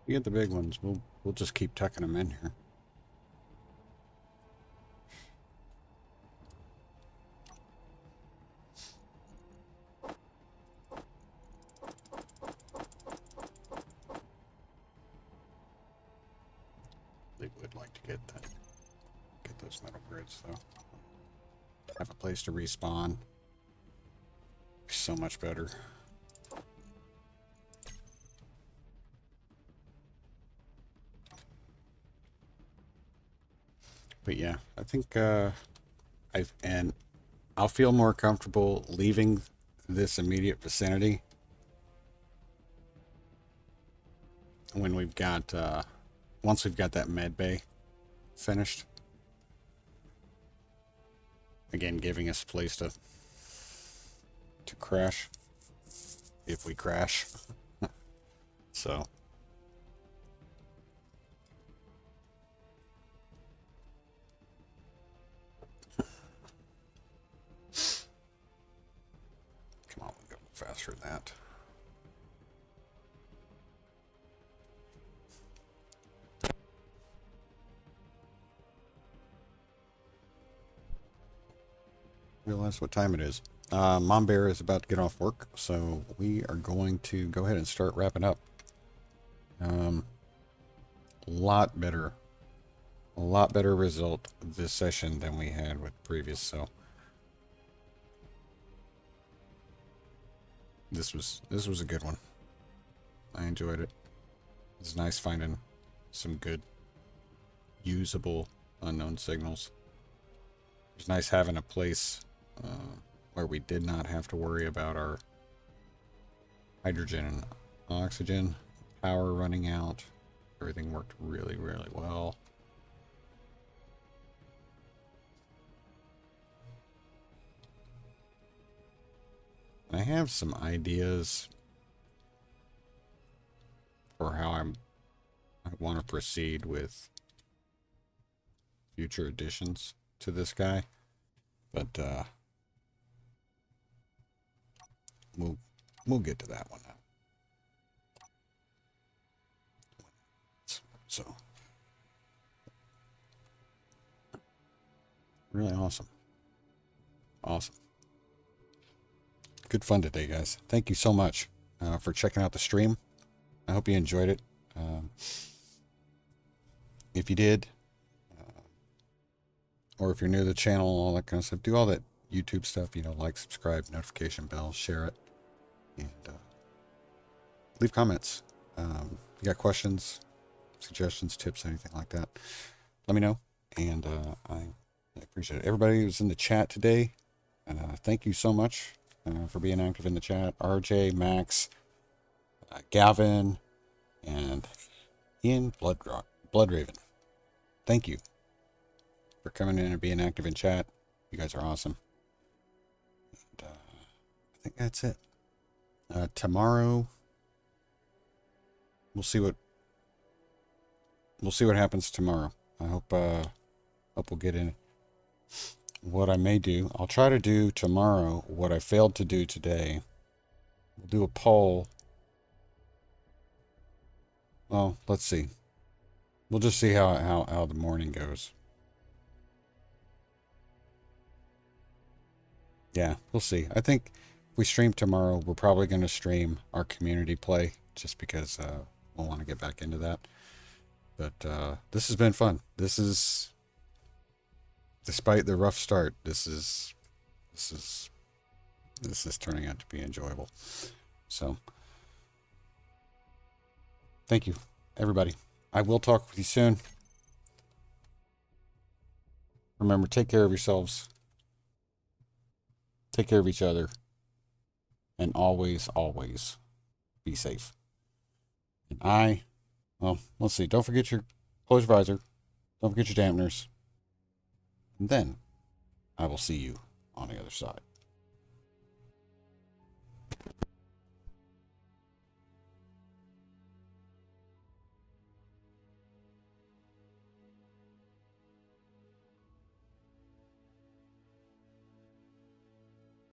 You get the big ones. We'll just keep tucking them in here. They would like to get those metal grids though. Have a place to respawn. So much better. But yeah, I think I'll feel more comfortable leaving this immediate vicinity when we've got once we've got that med bay finished. Again, giving us a place to crash if we crash. So come on, we'll go faster than that. Realize what time it is. Mom Bear is about to get off work, so we are going to go ahead and start wrapping up. Lot better result this session than we had with previous. So this was a good one. I enjoyed it. It's nice finding some good usable unknown signals. It's nice having a place where we did not have to worry about our hydrogen and oxygen power running out. Everything worked really, really well. And I have some ideas for how I want to proceed with future additions to this guy, but we'll get to that one now. So really awesome. Good fun today, guys. Thank you so much for checking out the stream. I hope you enjoyed it. If you did, or if you're new to the channel, all that kind of stuff, do all that YouTube stuff, you know, like, subscribe, notification bell, share it, and leave comments. If you got questions, suggestions, tips, anything like that, let me know. And I appreciate it. Everybody who's in the chat today, thank you so much for being active in the chat. RJ, Max, Gavin, and Ian Bloodraven. Thank you for coming in and being active in chat. You guys are awesome. And, I think that's it. Tomorrow, we'll see what happens tomorrow. I hope we'll get in. What I may do, I'll try to do tomorrow what I failed to do today. We'll do a poll. Well, let's see. We'll just see how the morning goes. Yeah, we'll see. I think if we stream tomorrow, we're probably going to stream our community play, just because we'll want to get back into that. But this has been fun. This is, despite the rough start, this is turning out to be enjoyable. So thank you, everybody. I will talk with you soon. Remember, take care of yourselves. Take care of each other. And always, always be safe. And well, let's see. Don't forget your close visor. Don't forget your dampeners. And then I will see you on the other side.